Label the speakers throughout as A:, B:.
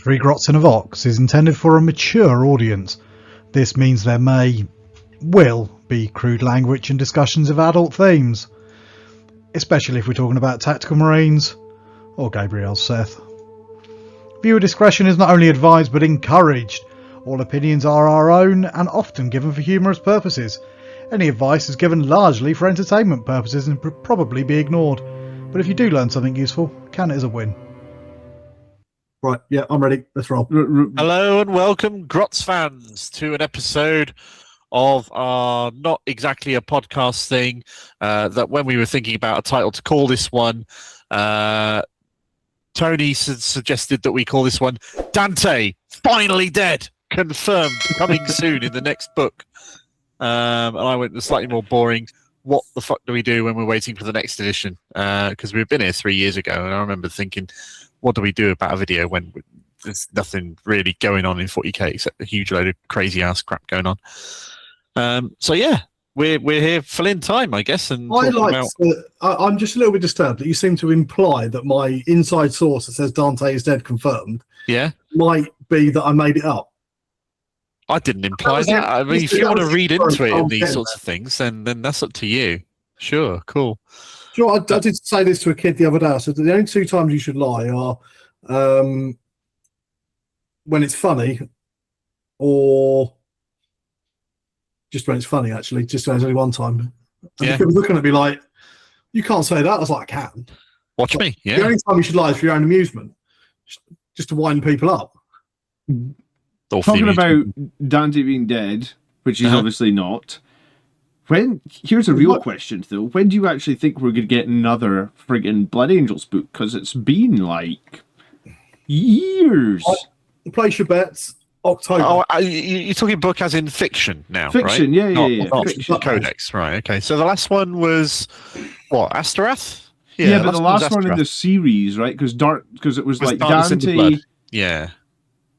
A: Three Grots in a Vox is intended for a mature audience. This means there will be crude language and discussions of adult themes, especially if we're talking about tactical marines or Gabriel's Seth. Viewer discretion is not only advised but encouraged. All opinions are our own and often given for humorous purposes. Any advice is given largely for entertainment purposes and should probably be ignored. But if you do learn something useful, count it as a win.
B: Right, yeah, I'm ready. Let's roll.
C: Hello and welcome, Grots fans, to an episode of our not exactly a podcast thing. That when we were thinking about a title to call this one, Tony suggested that we call this one Dante, Finally Dead, confirmed, coming soon in the next book. And I went the slightly more boring, what the fuck do we do when we're waiting for the next edition? Because we've been here 3 years ago, and I remember thinking, what do we do about a video when there's nothing really going on in 40k except a huge load of crazy ass crap going on? So yeah, we're here filling time, I guess. And
B: I'm just a little bit disturbed that you seem to imply that my inside source that says Dante is dead confirmed might be that I made it up.
C: I didn't imply that. I mean, if you want to read into it in these sorts of things, then that's up to you. Sure, cool.
B: Do you know what, I did say this to a kid the other day. I said the only two times you should lie are when it's funny or just when it's funny, actually. Just when it's only one time. And people looking at me like, you can't say that. I was like, I can.
C: Watch me, yeah.
B: The only time you should lie is for your own amusement, just to wind people up.
D: Talking about Dante being dead, which he's obviously not. Here's a real question, though. When do you actually think we're going to get another friggin' Blood Angels book? Because it's been, like, years.
B: Place your bets. October.
C: Oh, you're talking book as in fiction now,
D: fiction,
C: right?
D: Yeah.
C: Not
D: fiction.
C: Codex, right, okay. So the last one was, what, Astorath?
D: Yeah, but the last one in the series, right? Because it was like Dante...
C: Yeah.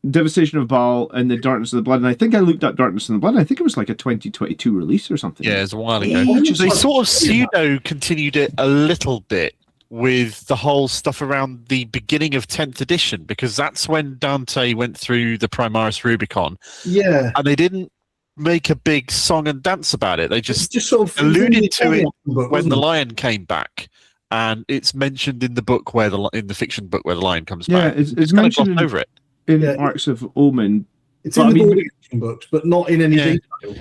D: Devastation of Baal and the Darkness of the Blood, and I think I looked at Darkness of the Blood. I think it was like a 2022 release or something.
C: Yeah, it was a while ago. They sort of pseudo continued it a little bit with the whole stuff around the beginning of 10th edition, because that's when Dante went through the Primaris Rubicon.
B: Yeah,
C: and they didn't make a big song and dance about it. They just
B: sort of
C: alluded to it when the lion came back. And it's mentioned in the book in the fiction book where the lion comes back.
D: Yeah, it's mentioned
C: over it.
D: In Arcs of Omen.
B: It's in the fiction books, but not in any detail.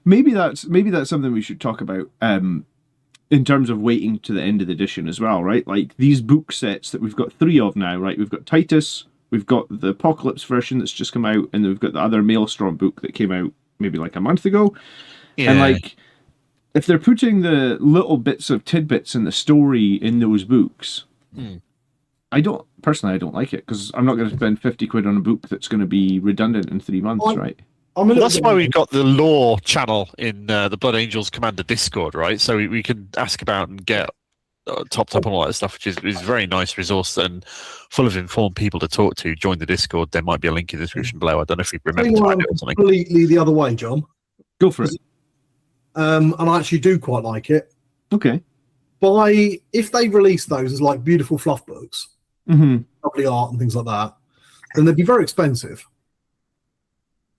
D: Maybe that's something we should talk about in terms of waiting to the end of the edition as well, right? Like these book sets that we've got 3 of now, right? We've got Titus, we've got the Apocalypse version that's just come out, and then we've got the other Maelstrom book that came out maybe like a month ago. Yeah. And like, if they're putting the little bits of tidbits in the story in those books, I don't like it, because I'm not going to spend 50 quid on a book that's going to be redundant in 3 months, right?
C: That's why we've got the lore channel in the Blood Angels Commander Discord, right? So we can ask about and get topped up on all that stuff, which is a very nice resource and full of informed people to talk to. Join the Discord. There might be a link in the description below. I don't know if you remember to write it or something.
B: Completely the other way, John.
D: Go for it.
B: And I actually do quite like it.
D: Okay.
B: If they release those as like beautiful fluff books, lovely art and things like that, then they'd be very expensive.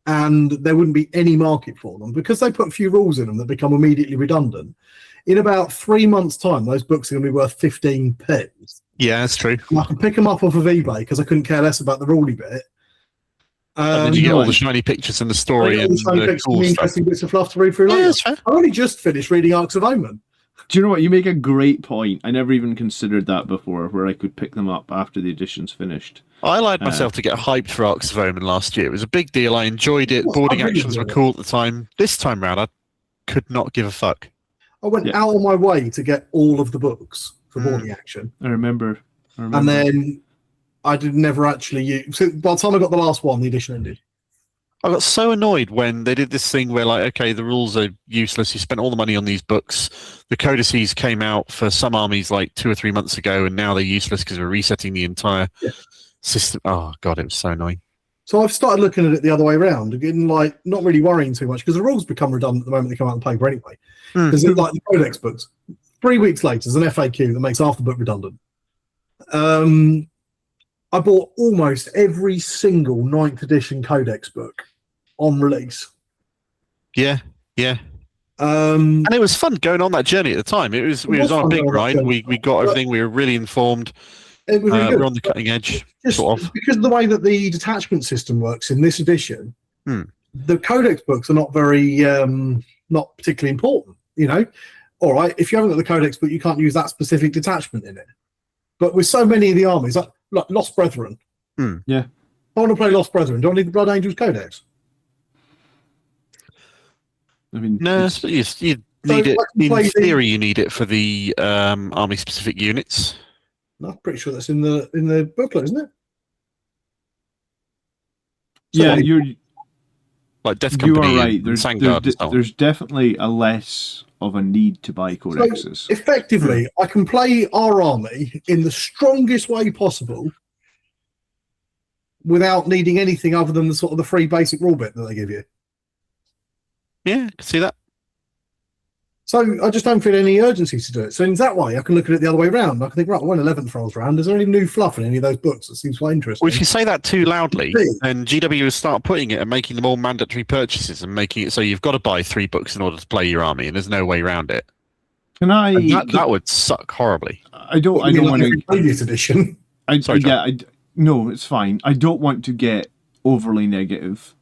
B: And there wouldn't be any market for them because they put a few rules in them that become immediately redundant. In about 3 months' time, those books are going to be worth 15p.
C: Yeah, that's true.
B: And I can pick them up off of eBay because I couldn't care less about the ruly bit.
C: And then you get all the shiny pictures and the story and the cool
B: interesting bits of fluff to read through later. I only just finished reading Arcs of Omen.
D: Do you know what? You make a great point. I never even considered that before, where I could pick them up after the edition's finished.
C: I allowed myself to get hyped for Arcs of Omen last year. It was a big deal. I enjoyed it. Boarding actions were cool at the time. This time round, I could not give a fuck.
B: I went out of my way to get all of the books for boarding action.
D: I remember.
B: And then I did never actually use... So by the time I got the last one, the edition ended.
C: I got so annoyed when they did this thing where, like, okay, the rules are useless. You spent all the money on these books. The codices came out for some armies like 2 or 3 months ago, and now they're useless because we're resetting the entire system. Oh, God, it was so annoying.
B: So I've started looking at it the other way around, again, like, not really worrying too much, because the rules become redundant the moment they come out on paper anyway. Because it's like the Codex books. 3 weeks later, there's an FAQ that makes half the book redundant. I bought almost every single 9th edition Codex book on release.
C: Yeah, yeah.
B: And
C: it was fun going on that journey at the time. We was on a big ride. We got everything. We were really informed.
B: It was really good.
C: We're on the cutting edge, sort of.
B: Because of the way that the detachment system works in this edition, the Codex books are not very, not particularly important. All right, if you haven't got the Codex book, you can't use that specific detachment in it. But with so many of the armies, like Lost Brethren,
D: yeah,
B: I want to play Lost Brethren. Do I need the Blood Angels Codex?
D: I mean,
C: no, you need it. In theory, you need it for the army-specific units.
B: I'm pretty sure that's in the booklet, isn't it?
D: Yeah, you're
C: like Death Company.
D: You are right. There's definitely a less of a need to buy codexes.
B: So effectively, I can play our army in the strongest way possible without needing anything other than the free basic rule bit that they give you.
C: Yeah, I can see that.
B: So I just don't feel any urgency to do it. So in that way, I can look at it the other way around. I can think, right, when 11th rolls around, is there any new fluff in any of those books that seems quite interesting?
C: Well, if you say that too loudly, then GW will start putting it and making them all mandatory purchases and making it so you've got to buy 3 books in order to play your army, and there's no way around it. That would suck horribly.
D: I don't want to.
B: Previous edition.
D: No, it's fine. I don't want to get overly negative.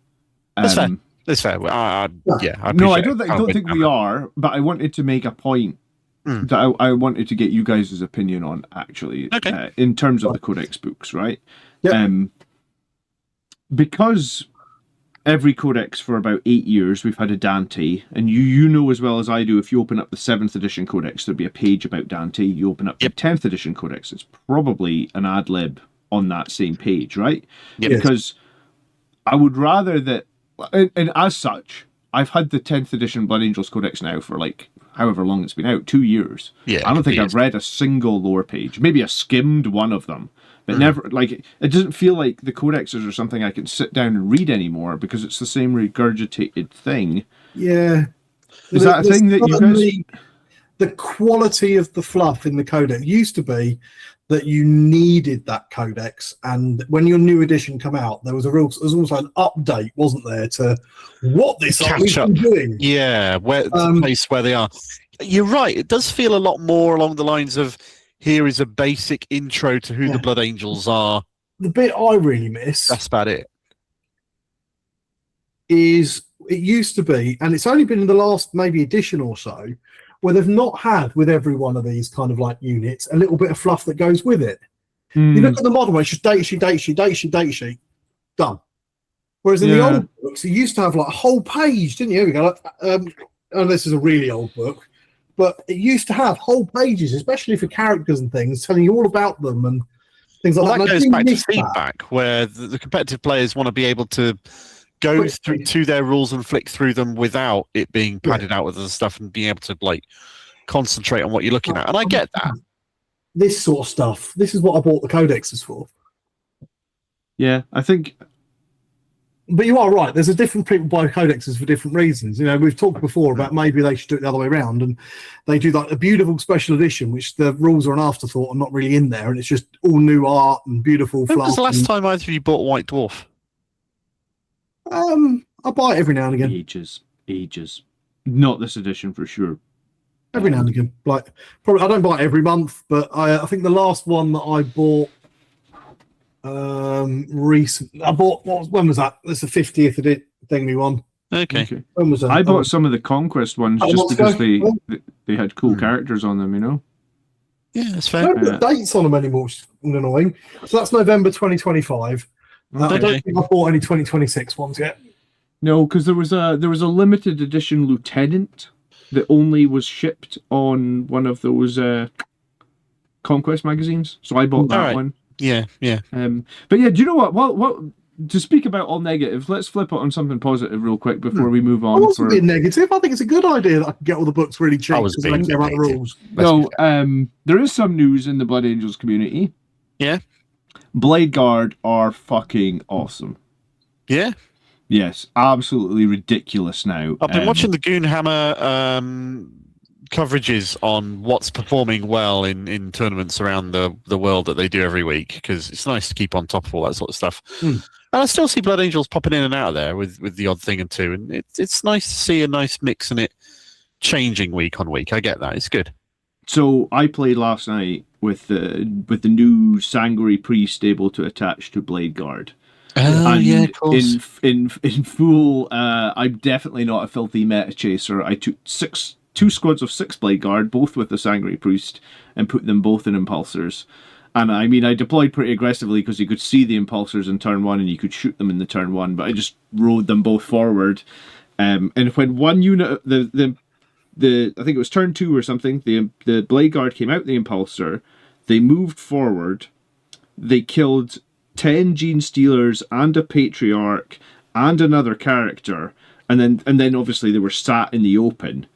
C: That's fair. That's fair. I
D: don't think we are, but I wanted to make a point that I wanted to get you guys' opinion on, actually, in terms of the Codex books, right?
B: Yep.
D: Because every Codex for about 8 years, we've had a Dante, and you know as well as I do, if you open up the 7th edition Codex, there'll be a page about Dante. You open up the 10th edition Codex, it's probably an ad lib on that same page, right?
C: Yep.
D: Because I would rather that. And as such, I've had the 10th edition Blood Angels Codex now for however long it's been out, 2 years.
C: Yeah,
D: I don't think I've read a single lore page. Maybe I skimmed one of them, but never. It doesn't feel like the codexes are something I can sit down and read anymore because it's the same regurgitated thing.
B: Yeah,
D: is that a thing that you guys?
B: The quality of the fluff in the codex used to be that you needed that codex, and when your new edition come out, there was almost like an update, wasn't there, to what this army's been doing?
C: Yeah, the place where they are. You're right. It does feel a lot more along the lines of here is a basic intro to who the Blood Angels are.
B: The bit I really miss.
C: That's about it.
B: Is it used to be, and it's only been in the last maybe edition or so, where they've not had with every one of these kind of units a little bit of fluff that goes with it. You look at the model, it's just date sheet, done. Whereas in the old books, you used to have a whole page, didn't you? Here we go. And this is a really old book, but it used to have whole pages, especially for characters and things, telling you all about them and things like that.
C: That goes back to feedback, where the competitive players want to be able to go through to their rules and flick through them without it being padded out with other stuff and being able to concentrate on what you're looking at. And I get that.
B: This sort of stuff. This is what I bought the codexes for.
D: Yeah, I think.
B: But you are right. There's a different people buy codexes for different reasons. We've talked before about maybe they should do it the other way around, and they do a beautiful special edition, which the rules are an afterthought and not really in there, and it's just all new art and beautiful fluff.
C: When was the last time either of you bought White Dwarf?
B: I buy it every now and again.
D: Ages. Not this edition for sure.
B: Every now and again. Probably I don't buy it every month, but I think the last one that I bought recently. When was that? That's the 50th thing we won.
C: Okay.
B: When was that?
D: I bought some of the Conquest ones just because they had cool characters on them,
C: Yeah, that's
B: I
C: fair.
B: don't put dates on them anymore, which is annoying. So that's November 2025. I don't think I bought any 2026 ones yet.
D: No, because there was a limited edition Lieutenant that only was shipped on one of those Conquest magazines. So I bought that one.
C: Yeah.
D: But yeah, do you know what? Well, to speak about all negative, let's flip it on something positive real quick before we move on.
B: I wasn't being negative. I think it's a good idea that I can get all the books really cheap because I don't care about the rules.
D: No, there is some news in the Blood Angels community.
C: Yeah.
D: Blade Guard are fucking awesome.
C: Yeah.
D: Yes, absolutely ridiculous now.
C: I've been watching the Goonhammer coverages on what's performing well in tournaments around the world that they do every week, because it's nice to keep on top of all that sort of stuff. And I still see Blood Angels popping in and out of there with the odd thing and two, and it's nice to see a nice mix in it changing week on week. I get that. It's good.
D: So I played last night with the new Sanguinary Priest able to attach to Blade Guard.
C: Oh, yeah, of course.
D: In full, I'm definitely not a filthy meta chaser. I took two squads of 6 Blade Guard, both with the Sanguinary Priest, and put them both in Impulsors. And I mean, I deployed pretty aggressively because you could see the Impulsors in turn 1 and you could shoot them in the turn 1, but I just rode them both forward. And when one unit, the I think it was turn 2 or something, the Blade Guard came out the Impulsor, they moved forward, they killed 10 Gene Stealers and a Patriarch and another character, and then obviously they were sat in the open,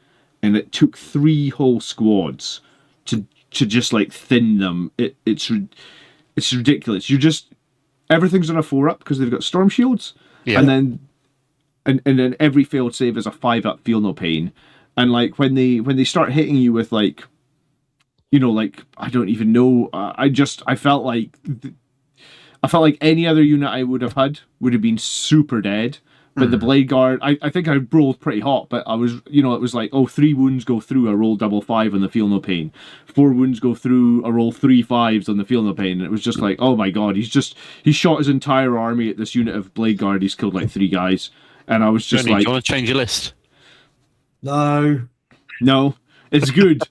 D: and it took 3 whole squads to just like thin them. It's ridiculous. Everything's on a 4-up because they've got storm shields, and then every failed save is a 5-up. Feel no pain, and like when they start hitting you with like, like I don't even know. I felt like any other unit I would have had would have been super dead. But the Blade Guard, I think I rolled pretty hot, but I was, it was like, 3 wounds go through, I roll double 5 on the Feel No Pain. 4 wounds go through, I roll 3 5s on the Feel No Pain. And it was just like, oh my god, he shot his entire army at this unit of Blade Guard, he's killed like 3 guys. And I was just
C: Johnny, do you want to change your list?
B: No,
D: it's good.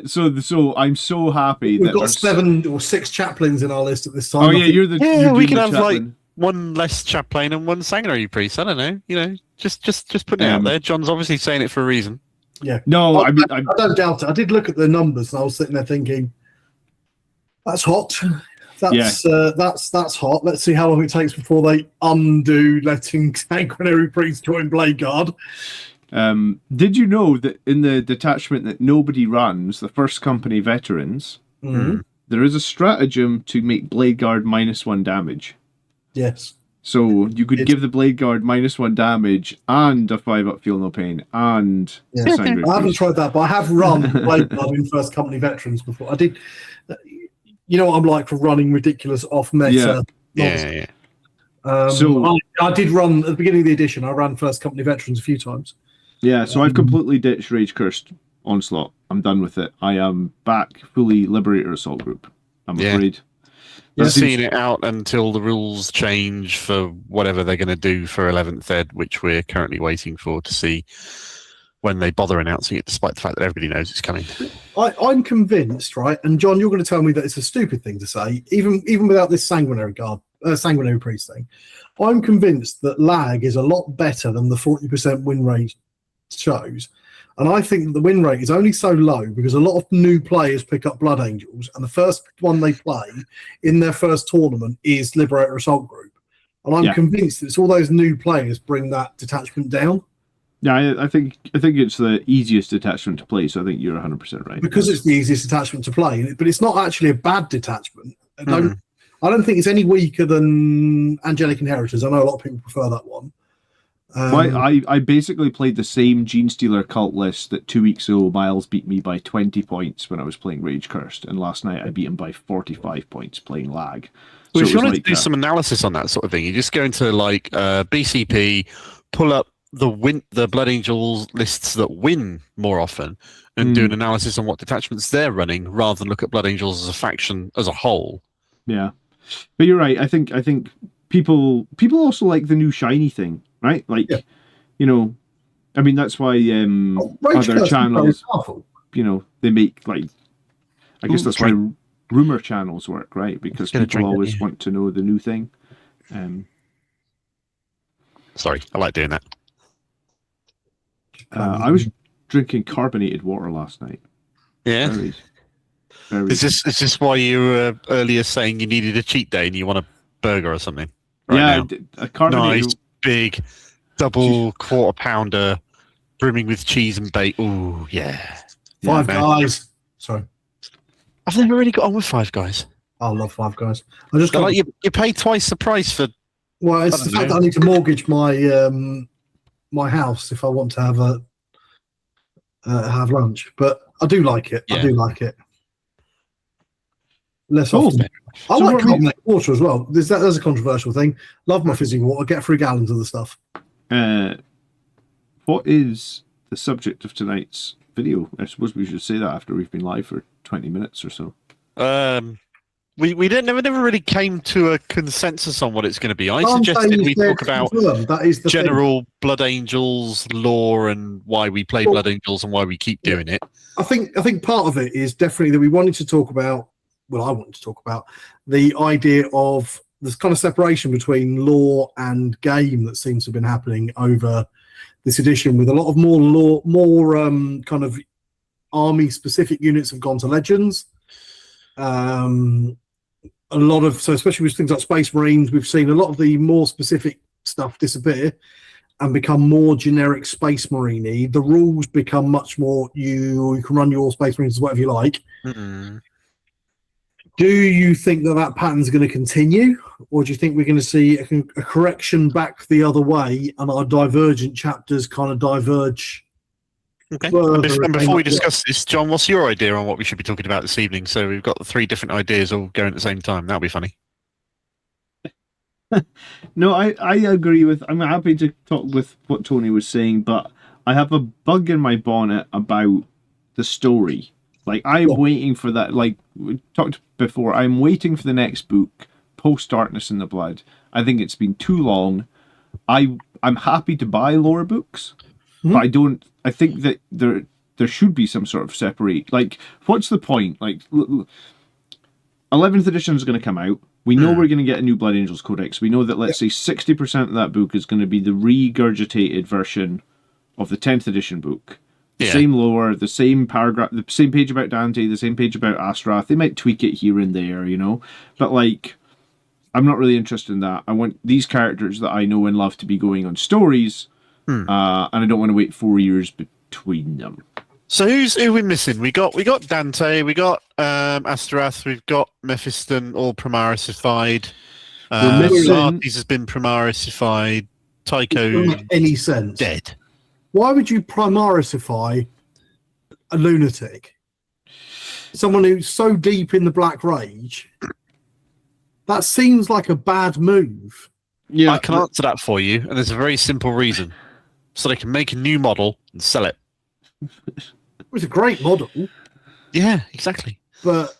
D: So I'm so happy
B: we've got 7 or 6 chaplains in our list at this time.
D: Oh yeah,
C: we can have
D: chaplain.
C: like one less chaplain and one sanguinary priest. I don't know. Just putting it out there. John's obviously saying it for a reason.
B: Yeah.
D: No, I
B: don't doubt it. I did look at the numbers and I was sitting there thinking, that's hot. That's hot. Let's see how long it takes before they undo letting sanguinary priest join Blade Guard.
D: Did you know that in the detachment that nobody runs, the First Company veterans, there is a stratagem to make Blade Guard -1 damage?
B: Yes.
D: So you could give the Blade Guard -1 damage and a 5-up Feel No Pain and
B: I haven't tried that, but I have run Blade Guard in First Company veterans before. I did. You know what I'm like for running ridiculous off meta.
C: Yeah.
B: So I did run at the beginning of the edition. I ran First Company veterans a few times.
D: Yeah, so I've completely ditched Rage Cursed Onslaught. I'm done with it. I am back fully Liberator Assault Group. I'm afraid.
C: You're seeing it out until the rules change for whatever they're going to do for 11th Ed, which we're currently waiting for to see when they bother announcing it, despite the fact that everybody knows it's coming.
B: I'm convinced, right? And John, you're going to tell me that it's a stupid thing to say, even without this sanguinary priest thing. I'm convinced that lag is a lot better than the 40% win rate shows. And I think that the win rate is only so low because a lot of new players pick up Blood Angels, and the first one they play in their first tournament is Liberator Assault Group. And I'm convinced that it's all those new players bring that detachment down.
D: Yeah, I think it's the easiest detachment to play, so I think you're 100% right.
B: Because it's the easiest detachment to play, but it's not actually a bad detachment. I don't think it's any weaker than Angelic Inheritors. I know a lot of people prefer that one.
D: I basically played the same Gene Stealer cult list that 2 weeks ago Miles beat me by 20 points when I was playing Rage Cursed, and last night I beat him by 45 points playing Lag.
C: Well, if you wanted to do some analysis on that sort of thing, you just go into like BCP, pull up the Blood Angels lists that win more often, and do an analysis on what detachments they're running, rather than look at Blood Angels as a faction as a whole.
D: Yeah, but you're right. I think people also like the new shiny thing. Right, like, I mean, that's why other channels, they make like, I guess that's why rumor channels work, right? Because people always want to know the new thing.
C: Sorry, I like doing that.
D: I was drinking carbonated water last night.
C: Yeah.
D: Very
C: is this why you were earlier saying you needed a cheat day and you want a burger or something? Now?
D: A carbonated.
C: Nice, big, double quarter pounder, brimming with cheese and bacon. Ooh, yeah.
B: Five Guys. Sorry.
C: I've never really got on with Five Guys.
B: I love Five Guys. I just
C: like you pay twice the price for.
B: Well, it's the fact that I need to mortgage my my house if I want to have have lunch. But I do like it. I
C: Yeah.
B: do like it. Less
D: Cool.
B: often. I
D: So
B: like
D: what we-
B: carbonated water as well. That's a controversial thing. Love my fizzy water. Get 3 gallons of the stuff.
D: What is the subject of tonight's video? I suppose we should say that after we've been live for 20 minutes or so.
C: We never really came to a consensus on what it's going to be. I
B: I'm
C: suggested
B: saying
C: we
B: they're
C: talk about
B: confirmed. That is the thing.
C: general Blood Angels lore and why we play
B: Well,
C: Blood Angels and why we keep doing it.
B: I think part of it is definitely that we wanted to talk about. Well, I wanted to talk about the idea of this kind of separation between lore and game that seems to have been happening over this edition, with a lot of more lore, more kind of army-specific units have gone to Legends. A lot of, so especially with things like Space Marines, we've seen a lot of the more specific stuff disappear and become more generic Space Marine-y. The rules become much more, you can run your Space Marines as whatever you like.
C: Mm-mm.
B: Do you think that pattern is going to continue, or do you think we're going to see a correction back the other way and our divergent chapters kind of diverge?
C: Okay.
B: further
C: And before we
B: again?
C: discuss this, John, what's your idea on what we should be talking about this evening? So we've got 3 different ideas all going at the same time. That'll be funny.
D: No, I agree with. I'm happy to talk with what Tony was saying, but I have a bug in my bonnet about the story. Like, I'm waiting for that. Like we talked before, I'm waiting for the next book, post Darkness in the Blood. I think it's been too long. I'm happy to buy lore books, but I don't. I think that there should be some sort of separate. Like, what's the point? Like, 11th edition is going to come out. We know we're going to get a new Blood Angels Codex. We know that, let's say, 60% of that book is going to be the regurgitated version of the 10th edition book. The same lore, the same paragraph, the same page about Dante, the same page about Astrath. They might tweak it here and there, you know? But, like, I'm not really interested in that. I want these characters that I know and love to be going on stories, and I don't want to wait 4 years between them.
C: So who are we missing? We got Dante, we got Astaroth, we've got Mephiston all Primarisified. Artis has been Primarisified.
B: It doesn't
C: Tycho
B: make any sense.
C: dead.
B: Why would you Primarisify a lunatic? Someone who's so deep in the Black Rage. That seems like a bad move.
D: Yeah,
C: I can answer that for you, and there's a very simple reason. So they can make a new model and sell it.
B: It's a great model,
C: Yeah, exactly.
B: but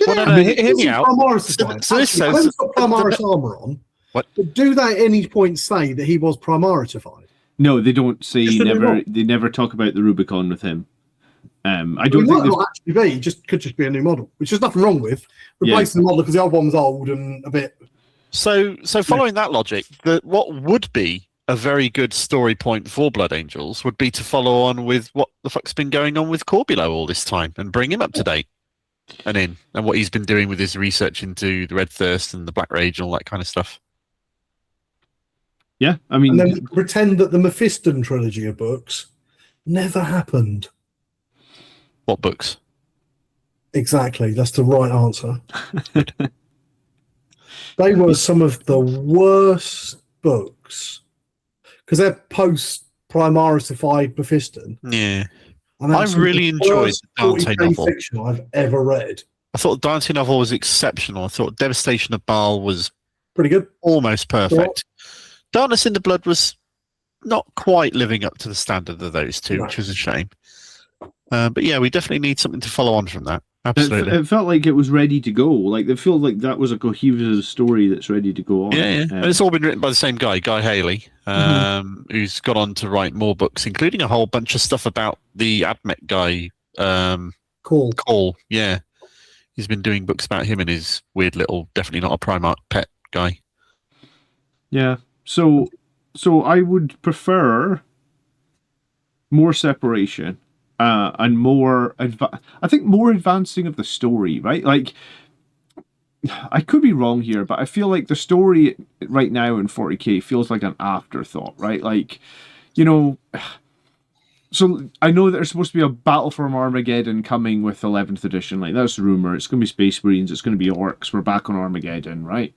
C: Well, no, hear me out.
B: Primarisified.
C: So this
B: Actually,
C: says-
B: Clem's got Primaris armor on.
C: What?
B: But do they at any point say that he was Primarisified?
D: No, they don't say.
B: Just a new model.
D: They never talk about the Rubicon with him. I
B: He
D: don't
B: might
D: think.
B: not actually be. He could just be a new model, which there's nothing wrong with. Replacing the model because the old one was old and a bit.
C: So following that logic, what would be a very good story point for Blood Angels would be to follow on with what the fuck's been going on with Corbulo all this time and bring him up to date and what he's been doing with his research into the Red Thirst and the Black Rage and all that kind of stuff.
D: Yeah, I mean,
B: And then pretend that the Mephiston trilogy of books never happened.
C: What books?
B: Exactly. That's the right answer. They were some of the worst books because they're post Primarisified Mephiston.
C: Yeah.
B: And that's
C: I really
B: some of the
C: enjoyed
B: worst
C: the Dante
B: 40K
C: novel.
B: fiction I've ever read.
C: I thought the Dante novel was exceptional. I thought Devastation of Baal was
B: Pretty good.
C: almost perfect. Darkness in the Blood was not quite living up to the standard of those two,
B: No.
C: which was a shame. But yeah, we definitely need something to follow on from that. Absolutely.
D: it felt like it was ready to go. Like, they feel like that was a cohesive story that's ready to go on.
C: Yeah. And it's all been written by the same guy, Guy Haley, who's gone on to write more books, including a whole bunch of stuff about the Admech guy,
B: Cool.
C: Cole. Yeah. He's been doing books about him and his weird little, definitely not a Primarch pet guy.
D: Yeah. So I would prefer more separation and more. I think more advancing of the story, right? Like, I could be wrong here, but I feel like the story right now in 40k feels like an afterthought, right? Like, you know. So I know that there's supposed to be a Battle for Armageddon coming with 11th edition. Like, that's the rumor. It's going to be Space Marines. It's going to be orcs. We're back on Armageddon, right?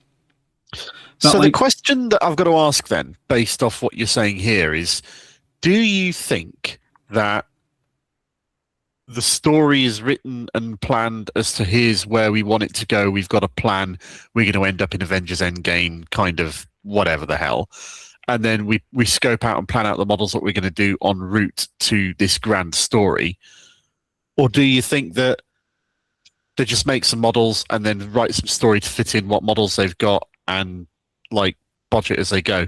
D: But
C: So
D: like,
C: the question that I've got to ask then, based off what you're saying here, is do you think that the story is written and planned as to here's where we want it to go. We've got a plan. We're going to end up in Avengers Endgame, kind of whatever the hell. And then we scope out and plan out the models, what we're going to do en route to this grand story. Or do you think that they just make some models and then write some story to fit in what models they've got and like budget as they go?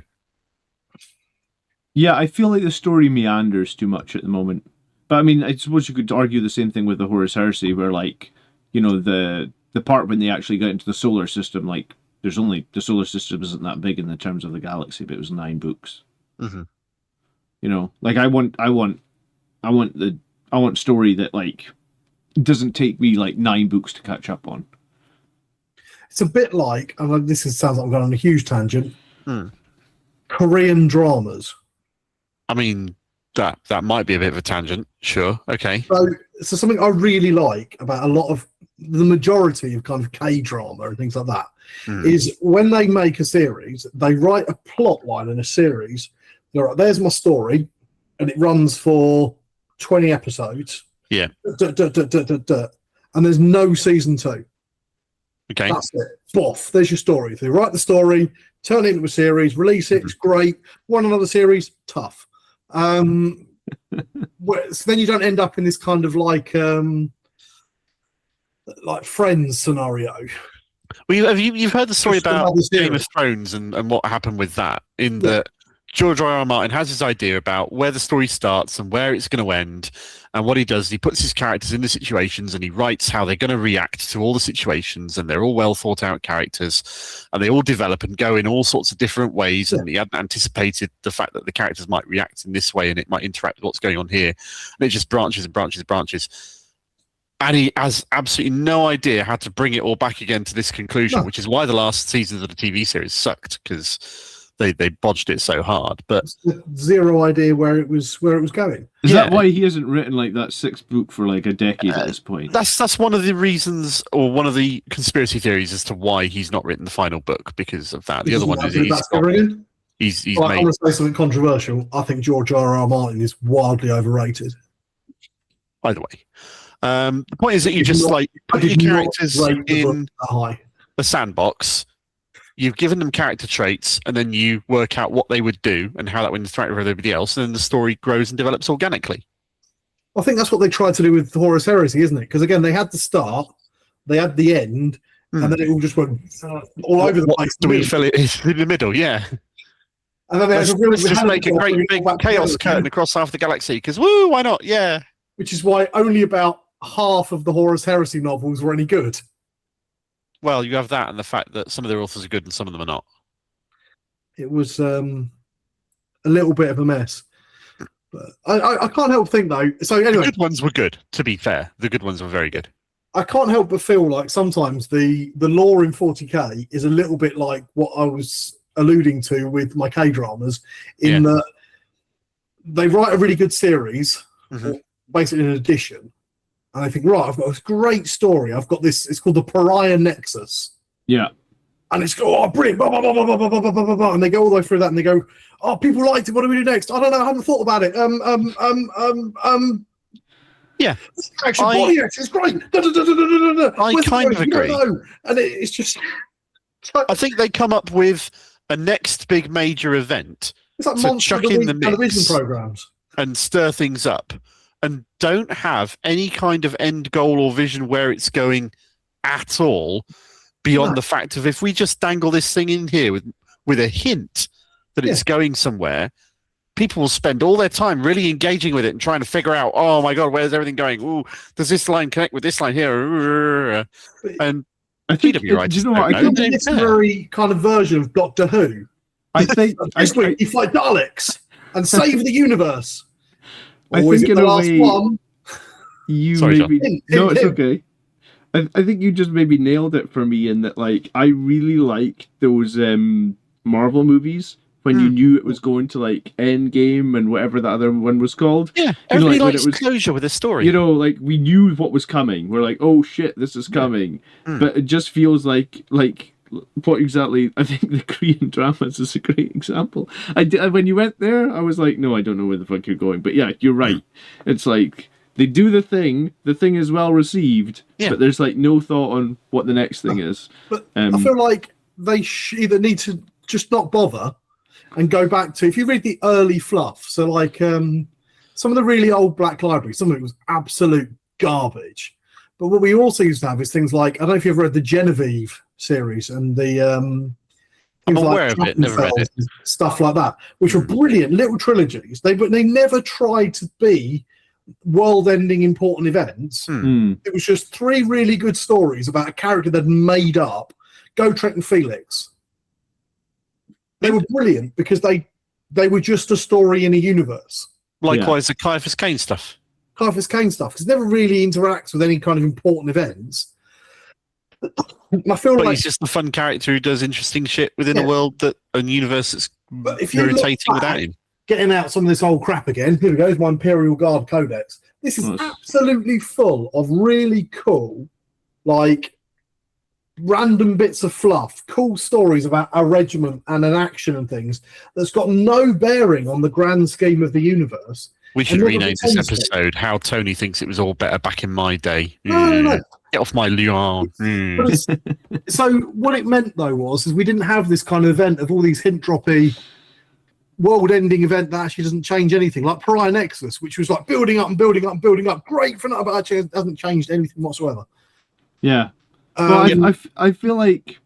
D: Yeah, I feel like the story meanders too much at the moment. But I mean, I suppose you could argue the same thing with the Horus Heresy, where like, you know, the part when they actually get into the solar system, like there's only the solar system isn't that big in the terms of the galaxy, but it was 9 books.
C: Mm-hmm.
D: You know, like I want story that like doesn't take me like 9 books to catch up on.
B: It's a bit like, and sounds like I'm going on a huge tangent. Korean dramas.
C: I mean, that might be a bit of a tangent. Sure. Okay.
B: So something I really like about a lot of the majority of kind of K-drama and things like that is when they make a series, they write a plot line in a series. They're like, there's my story, and it runs for 20 episodes.
C: Yeah.
B: And there's no season 2.
C: Okay.
B: That's it. Boff. There's your story. They write the story, turn it into a series, release it. It's great. Want another series? Tough. So then you don't end up in this kind of like Friends scenario.
C: Well, you've heard the story about Game of Thrones and what happened with that, in that George R.R. Martin has his idea about where the story starts and where it's going to end, and what he does, he puts his characters in the situations and he writes how they're going to react to all the situations, and they're all well thought out characters, and they all develop and go in all sorts of different ways, and he hadn't anticipated the fact that the characters might react in this way and it might interact with what's going on here, and it just branches and branches and branches. And he has absolutely no idea how to bring it all back again to this conclusion, which is why the last seasons of the TV series sucked, because they bodged it so hard. But
B: zero idea where it was going.
D: Is that why he hasn't written like that 6th book for like a decade at this point?
C: That's one of the reasons, or one of the conspiracy theories as to why he's not written the final book, because of that. The other one is he's made.
B: I want to say something controversial. I think George R.R. Martin is wildly overrated.
C: By the way. The point is that you just like put your characters in a sandbox, you've given them character traits, and then you work out what they would do and how that would interact with everybody else, and then the story grows and develops organically.
B: I think that's what they tried to do with Horus Heresy, isn't it? Because again, they had the start, they had the end, and then it all just went all over the place.
C: Do we fill it in the middle? Yeah.
B: And then let's
C: just make a great big chaos curtain across half the galaxy, because woo, why not? Yeah.
B: Which is why only about half of the Horus Heresy novels were any good.
C: Well, you have that and the fact that some of their authors are good and some of them are not.
B: It was a little bit of a mess. But I can't help think, though. So anyway,
C: the good ones were good, to be fair. The good ones were very good.
B: I can't help but feel like sometimes the lore in 40k is a little bit like what I was alluding to with my K-dramas, in that they write a really good series, or basically an edition, and I think, right, I've got this great story. I've got this, it's called the Pariah Nexus.
D: Yeah.
B: And it's, oh, brilliant, blah, blah, blah, blah, blah, blah, blah, blah, blah. And they go all the way through that and they go, oh, people liked it, what do we do next? I don't know, I haven't thought about it.
C: Yeah.
B: Action body action, it's great.
C: I kind of agree.
B: And it's just...
C: I think they come up with a next big major event
B: it's like
C: to chuck in the mix
B: programs
C: and stir things up, and don't have any kind of end goal or vision where it's going at all, beyond the fact of, if we just dangle this thing in here with a hint that it's going somewhere, people will spend all their time really engaging with it and trying to figure out, oh my god, where's everything going? Ooh, does this line connect with this line here? And
D: I think, do you know what? I think
B: it's a very kind of version of Doctor Who.
D: I think
B: this week you fight Daleks and save the universe.
D: I think in a way, you maybe no, it's okay. I think you just maybe nailed it for me in that, like, I really like those Marvel movies when you knew it was going to like Endgame and whatever that other one was called.
C: Yeah, everybody likes closure with a story.
D: You know, like we knew what was coming. We're like, oh shit, this is coming. But it just feels like what exactly. I think the Korean dramas is a great example. When you went there, I was like, no, I don't know where the fuck you're going. But yeah, you're right. It's like they do the thing is well received, but there's like no thought on what the next thing is.
B: But I feel like they either need to just not bother and go back to, if you read the early fluff, so like some of the really old Black Library, some of it was absolute garbage. But what we also used to have is things like, I don't know if you've read the Genevieve series and the
C: I'm aware of it, never read it.
B: Stuff like that, which were brilliant little trilogies. But they never tried to be world-ending important events. It was just 3 really good stories about a character they'd made up. Gotrek and Felix. They were brilliant because they were just a story in a universe.
C: Likewise, the Caiaphas Cain stuff.
B: Caiaphas Cain stuff, because it never really interacts with any kind of important events. I feel like
C: he's just a fun character who does interesting shit within a world a universe that's irritating without him.
B: Getting out some of this old crap again. Here we go. My Imperial Guard Codex. This is absolutely full of really cool, like, random bits of fluff, cool stories about a regiment and an action and things that's got no bearing on the grand scheme of the universe.
C: We should rename this episode "How Tony Thinks It Was All Better Back in My Day."
B: No.
C: Get off my lawn.
B: So what it meant though was we didn't have this kind of event of all these hint droppy world-ending event that actually doesn't change anything, like Pariah Nexus, which was like building up and building up and building up. Great for now, but actually it hasn't changed anything whatsoever.
D: Yeah. I feel like.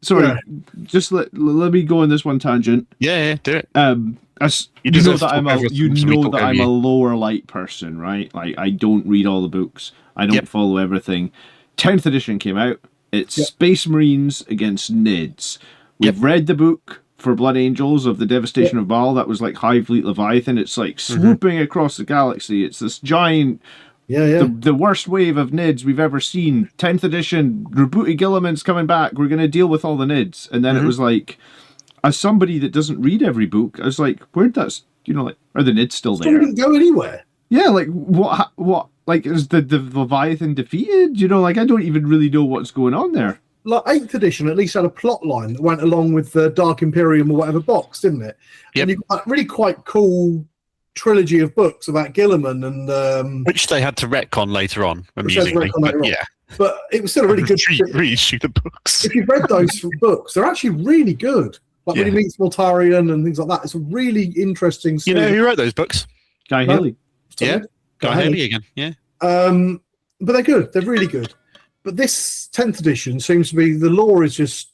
D: Sorry, just let me go on this one tangent.
C: Yeah, do it.
D: You know that I'm a lower light person, right? Like I don't read all the books. I don't follow everything. 10th edition came out. It's Space Marines against Nids. We've read the book for Blood Angels of the Devastation of Baal. That was like Hive Fleet Leviathan. It's like swooping across the galaxy. It's this giant. The worst wave of Nids we've ever seen. 10th edition, Rebooty Gilliman's coming back. We're going to deal with all the Nids. And then it was like, as somebody that doesn't read every book, I was like, where'd that, like, are the Nids still there?
B: Didn't go anywhere.
D: Yeah, like, what, like, is the Leviathan defeated? Like, I don't even really know what's going on there.
B: Like 8th edition at least had a plot line that went along with the Dark Imperium or whatever box, didn't it?
C: Yep.
B: And you've got really quite cool trilogy of books about Gilliman and
C: which they had to retcon later on, amusingly.
B: But it was still a really good
C: reissue the books.
B: If you've read those books, they're actually really good. Like when he meets Mortarion and things like that. It's a really interesting story.
C: You know who wrote those books?
D: Guy Haley.
C: Yeah, Guy Haley again. Yeah.
B: But they're good. They're really good. But this 10th edition seems to be, the lore is just,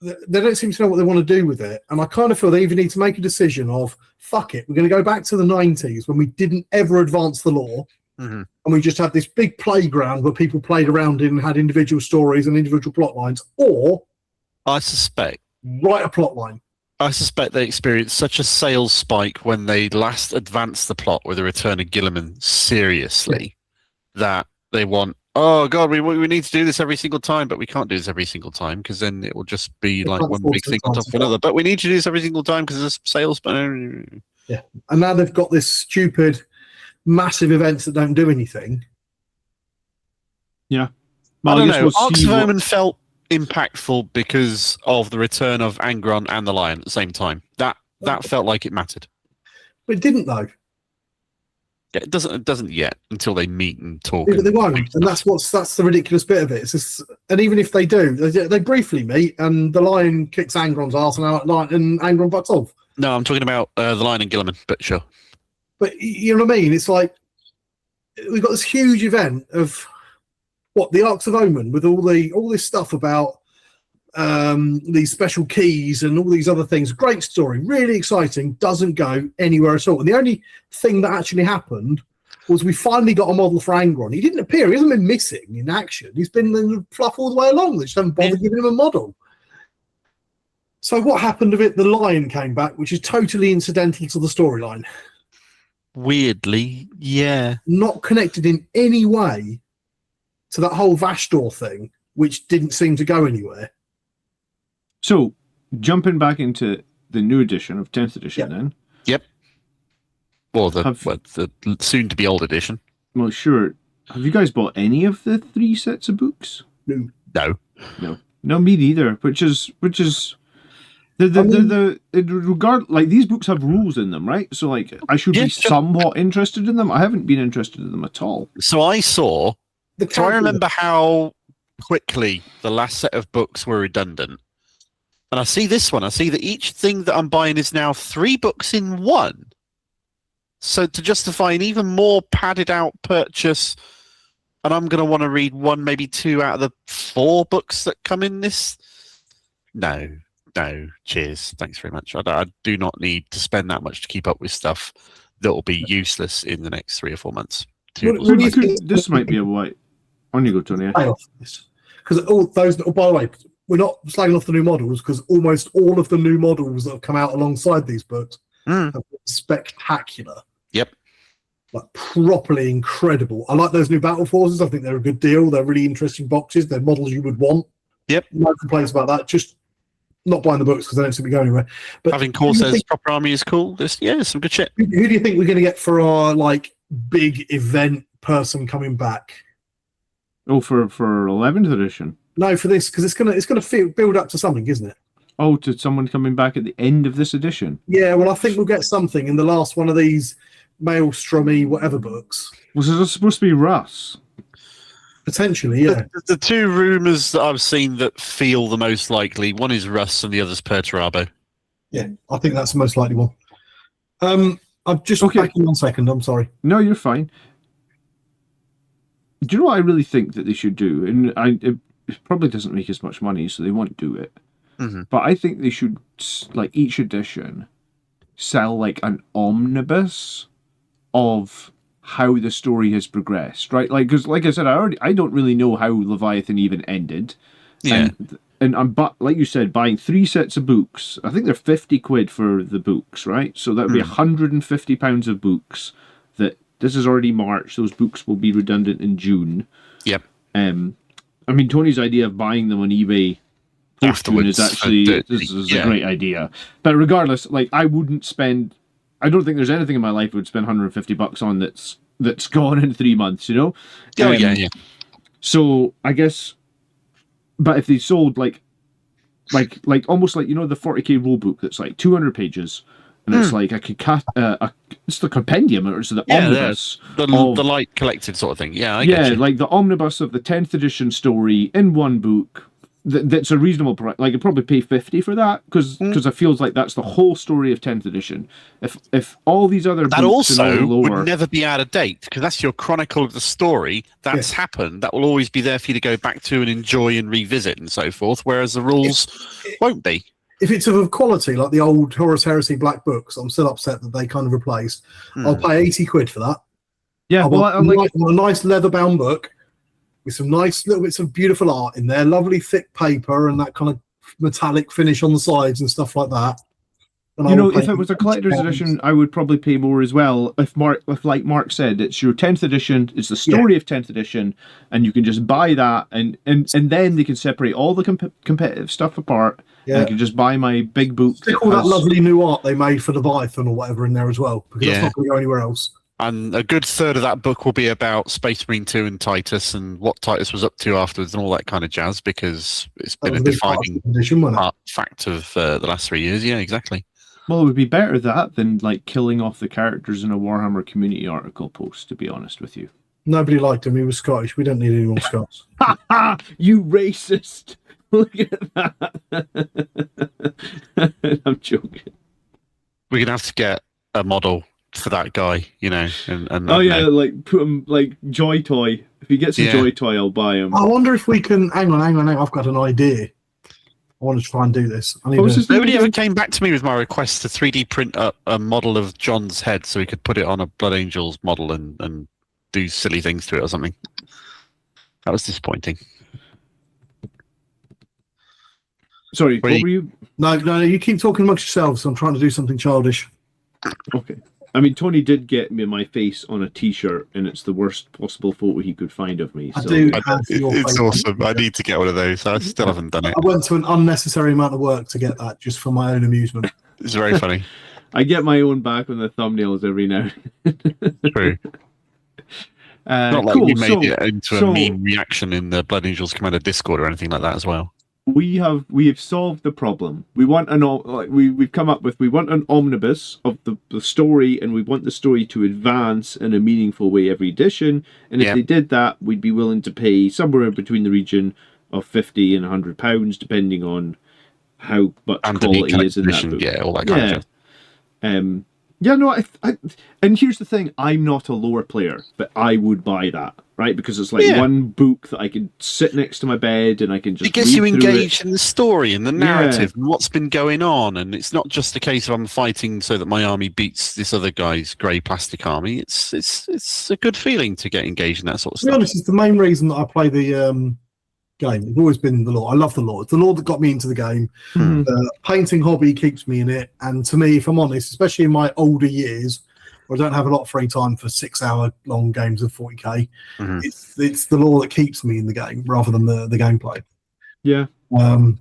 B: they don't seem to know what they want to do with it. And I kind of feel they even need to make a decision of, fuck it, we're going to go back to the 90s when we didn't ever advance the lore. And we just had this big playground where people played around in and had individual stories and individual plot lines. Or,
C: I suspect,
B: write a plot line.
C: I suspect they experienced such a sales spike when they last advanced the plot with the return of Gilliman seriously that they want, oh God, we need to do this every single time, but we can't do this every single time because then it will just be like one big thing on top of another. But we need to do this every single time because there's sales.
B: Yeah, and now they've got this stupid, massive events that don't do anything.
D: Yeah,
C: well, I don't know. Arx of Omen felt impactful because of the return of Angron and the Lion at the same time. That felt like it mattered.
B: But it didn't though.
C: Yeah, it doesn't yet until they meet and talk.
B: Yeah, but they won't, and that's the ridiculous bit of it. It's just, and even if they do, they briefly meet, and the Lion kicks Angron's ass, and Angron bucks off.
C: No, I'm talking about the Lion and Gilliman, but sure.
B: But you know what I mean? It's like we've got this huge event of the Arx of Omen with all this stuff about these special keys and all these other things. Great story, really exciting, doesn't go anywhere at all. And the only thing that actually happened was we finally got a model for Angron. He didn't appear, he hasn't been missing in action. He's been in the fluff all the way along. They just haven't bothered giving him a model. So what happened of it? The Lion came back, which is totally incidental to the storyline.
C: Weirdly, yeah.
B: Not connected in any way to that whole Vashdor thing, which didn't seem to go anywhere.
D: So, jumping back into the new edition of 10th edition then.
C: Yep. Or the soon-to-be old edition.
D: Well, sure. Have you guys bought any of the 3 sets of books?
B: No.
C: No.
D: No, me neither. Which is these books have rules in them, right? So like I should be somewhat interested in them. I haven't been interested in them at all.
C: So I remember how quickly the last set of books were redundant. And I see this one. I see that each thing that I'm buying is now 3 books in one. So to justify an even more padded out purchase, and I'm going to want to read 1, maybe 2 out of the 4 books that come in this. No, cheers. Thanks very much. I do not need to spend that much to keep up with stuff that will be useless in the next 3 or 4 months.
D: This might be a white. On you go, Tony.
B: Because all those, by the way, we're not slagging off the new models because almost all of the new models that have come out alongside these books have been spectacular.
C: Yep.
B: Like properly incredible. I like those new battle forces. I think they're a good deal. They're really interesting boxes. They're models you would want.
C: Yep.
B: No complaints about that. Just not buying the books because they don't seem to go anywhere. But
C: having Corsairs proper army is cool. There's some good shit.
B: Who do you think we're going to get for our like big event person coming back?
D: Oh, for 11th edition.
B: No, for this because it's gonna build up to something, isn't it?
D: Oh, to someone coming back at the end of this edition.
B: Yeah, well, I think we'll get something in the last one of these Maelstrommy whatever books.
D: Was it supposed to be Russ?
B: Potentially, yeah.
C: The 2 rumours that I've seen that feel the most likely, one is Russ and the other's Perturabo.
B: Yeah, I think that's the most likely one. I'm just back in 1 second. I'm sorry.
D: No, you're fine. Do you know what I really think that they should do? And it probably doesn't make as much money, so they won't do it.
C: Mm-hmm.
D: But I think they should, like, each edition sell like an omnibus of how the story has progressed, right? Like, because like I said, I don't really know how Leviathan even ended.
C: Yeah.
D: And I'm, like you said, buying 3 sets of books. I think they're 50 quid for the books, right? So that would be £150 of books. This is already March. Those books will be redundant in June.
C: Yep.
D: I mean, Tony's idea of buying them on eBay afterwards is actually this is a great idea. But regardless, like I wouldn't spend. I don't think there's anything in my life I would spend $150 on that's gone in 3 months. You know.
C: Yeah.
D: So I guess, but if they sold like almost like, you know, the 40k rule book that's like 200 pages. And it's like it's the compendium, or it's the omnibus.
C: The light collected sort of thing. Yeah, I get you.
D: Like the omnibus of the 10th edition story in one book. That's a reasonable price. Like, I'd probably pay 50 for that because it feels like that's the whole story of 10th edition. If all these other
C: that
D: books
C: also
D: lower,
C: would never be out of date because that's your chronicle of the story that's happened. That will always be there for you to go back to and enjoy and revisit and so forth. Whereas the rules won't be.
B: If it's of quality, like the old Horus Heresy Black Books, I'm still upset that they kind of replaced. I'll pay 80 quid for that.
D: Yeah,
B: I want a nice leather-bound book with some nice little bits of beautiful art in there, lovely thick paper and that kind of metallic finish on the sides and stuff like that. And
D: you know, if it was a collector's edition, I would probably pay more as well. If like Mark said, it's your 10th edition, it's the story of 10th edition, and you can just buy that, and then they can separate all the competitive stuff apart. Yeah. I can just buy my big book.
B: Stick all that lovely new art they made for Leviathan or whatever in there as well, because that's not going to go anywhere else.
C: And a good third of that book will be about Space Marine 2 and Titus and what Titus was up to afterwards and all that kind of jazz, because it's been a defining fact of the last 3 years. Yeah, exactly.
D: Well, it would be better that than like killing off the characters in a Warhammer community article post, to be honest with you.
B: Nobody liked him. He was Scottish. We don't need any more Scots.
D: You racist. Look at that. I'm joking.
C: We're going to have to get a model for that guy, you know.
D: Like put him like Joy Toy. If he gets a Joy Toy, I'll buy him.
B: I wonder if we can. Hang on. I've got an idea. I want to try and do this.
C: Nobody ever came back to me with my request to 3D print a model of John's head so he could put it on a Blood Angels model and do silly things to it or something. That was disappointing.
D: Sorry, what were you?
B: No, you keep talking amongst yourselves. I'm trying to do something childish.
D: Okay. I mean, Tony did get me my face on a T-shirt, and it's the worst possible photo he could find of me. So.
C: It's awesome. I need to get one of those. I still haven't done it.
B: I went to an unnecessary amount of work to get that just for my own amusement.
C: It's very funny.
D: I get my own back on the thumbnails every now.
C: True. Not like we made it into a meme reaction in the Blood Angels Commander Discord or anything like that as well.
D: we have solved the problem. We want we've come up with, we want an omnibus of the story, and we want the story to advance in a meaningful way every edition. And if they did that, we'd be willing to pay somewhere between the region of £50 and £100, depending on how much quality is in that book.
C: Yeah, all that kind of stuff.
D: Yeah, no, I and here's the thing: I'm not a lore player, but I would buy that, right? Because it's like one book that I can sit next to my bed and I can just.
C: It gets you engaged in the story and the narrative and what's been going on, and it's not just a case of I'm fighting so that my army beats this other guy's grey plastic army. It's a good feeling to get engaged in that sort of stuff.
B: To be honest, it's the main reason that I play the game. It's always been the lore. I love the lore. It's the lore that got me into the game. The painting hobby keeps me in it, and to me, if I'm honest, especially in my older years where I don't have a lot of free time for 6-hour long games of 40k, it's the lore that keeps me in the game rather than the gameplay.
D: Yeah. No,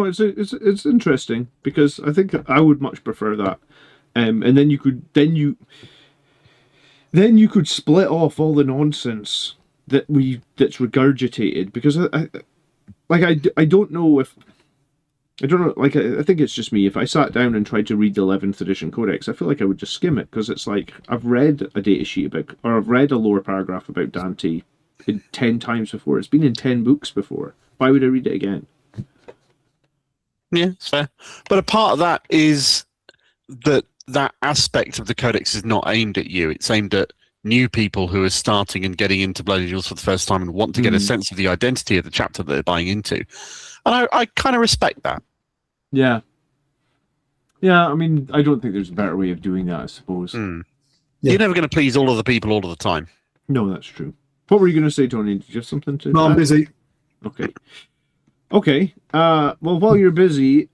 D: it's interesting, because I think I would much prefer that. And then you could split off all the nonsense that's regurgitated, because I don't know, like, I think it's just me. If I sat down and tried to read the 11th edition codex, I feel like I would just skim it, because it's like I've read a data sheet about, or I've read a lore paragraph about Dante 10 times before. It's been in 10 books before. Why would I read it again?
C: Yeah, it's fair. But a part of that is that aspect of the codex is not aimed at you. It's aimed at new people who are starting and getting into Bloody Duels for the first time and want to get a sense of the identity of the chapter that they're buying into. And I kind of respect that.
D: Yeah. Yeah, I mean, I don't think there's a better way of doing that, I suppose.
C: Yeah. You're never going to please all of the people all of the time.
D: No, that's true. What were you going to say, Tony? Did you have something to
B: No, I'm busy.
D: Okay. Well, while you're busy...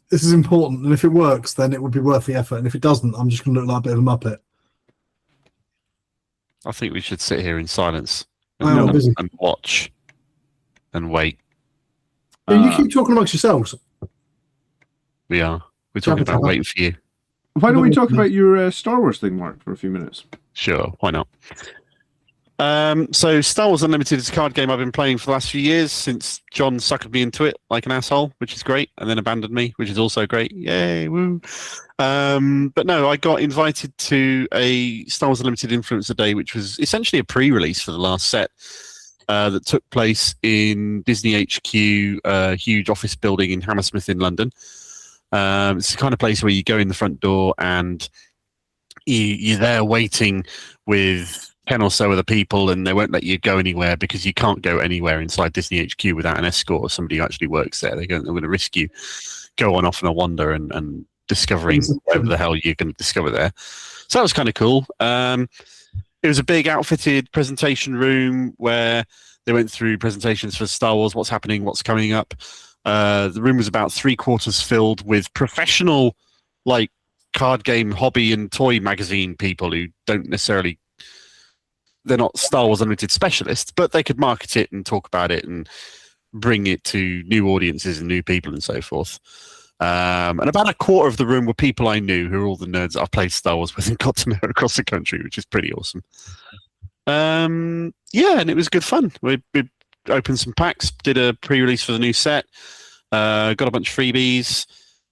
B: this is important, and if it works, then it would be worth the effort. And if it doesn't, I'm just going to look like a bit of a muppet.
C: I think we should sit here in silence
B: and
C: watch and wait.
B: Yeah, you keep talking amongst yourselves.
C: We are. We're talking about waiting for you.
D: Why don't we talk about your Star Wars thing, Mark, for a few minutes?
C: Sure, why not? So Star Wars Unlimited is a card game I've been playing for the last few years, since John suckered me into it like an asshole, which is great, and then abandoned me, which is also great. Yay, woo. But no, I got invited to a Star Wars Unlimited Influencer Day, which was essentially a pre-release for the last set that took place in Disney HQ, a huge office building in Hammersmith in London. It's the kind of place where you go in the front door and you're there waiting with 10 or so other people, and they won't let you go anywhere because you can't go anywhere inside Disney HQ without an escort or somebody who actually works there. They're going to risk you go off on a wander and discovering whatever the hell you're going to discover there. So that was kind of cool. It was a big outfitted presentation room where they went through presentations for Star Wars, what's happening, what's coming up. The room was about 3/4 filled with professional, like, card game hobby and toy magazine people who don't necessarily, they're not Star Wars Unlimited specialists, but they could market it and talk about it and bring it to new audiences and new people and so forth. And about a quarter of the room were people I knew, who are all the nerds that I've played Star Wars with and got to know across the country, which is pretty awesome. Yeah, and it was good fun. We opened some packs, did a pre-release for the new set, got a bunch of freebies,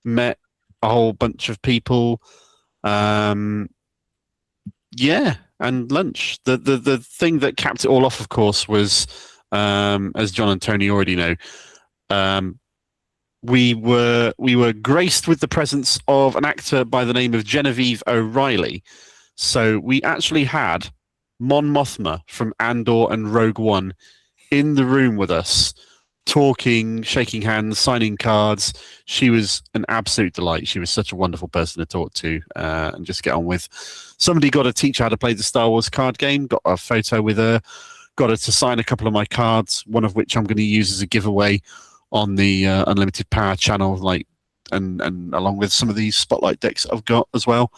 C: met a whole bunch of people. Yeah, and lunch. The thing that capped it all off, of course, was, as John and Tony already know, we were graced with the presence of an actor by the name of Genevieve O'Reilly. So we actually had Mon Mothma from Andor and Rogue One in the room with us, talking, shaking hands, signing cards. She was an absolute delight. She was such a wonderful person to talk to and just get on with. Somebody got to teach her how to play the Star Wars card game, got a photo with her, got her to sign a couple of my cards, one of which I'm going to use as a giveaway on the Unlimited Power channel, like, and along with some of these spotlight decks I've got as well.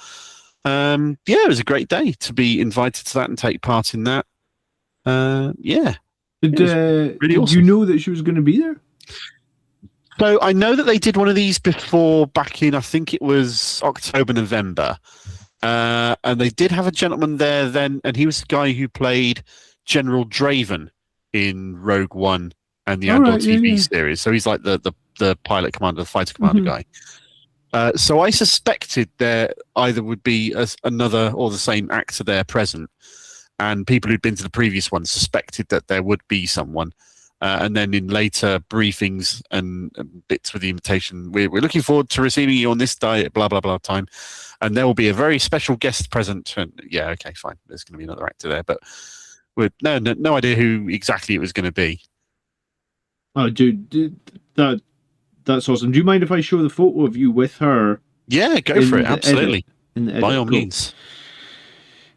C: Yeah, it was a great day to be invited to that and take part in that. Yeah.
D: Did
C: awesome.
D: you know that she was going to be there?
C: So I know that they did one of these before, back in, I think it was October, November. And they did have a gentleman there then, and he was the guy who played General Draven in Rogue One and the
D: All
C: Andor
D: right, yeah,
C: TV
D: yeah.
C: series. So he's like the pilot commander, the fighter commander
D: Mhm.
C: guy. So I suspected there either would be another or the same actor there present, and people who'd been to the previous one suspected that there would be someone. And then in later briefings and bits with the invitation, we're looking forward to receiving you on this day at blah, blah, blah time. And there will be a very special guest present. And yeah, okay, fine. There's going to be another actor there. But with no idea who exactly it was going to be.
D: Oh, dude, that's awesome. Do you mind if I show the photo of you with her?
C: Yeah, go for it. Absolutely.
D: In the edit?
C: By all means.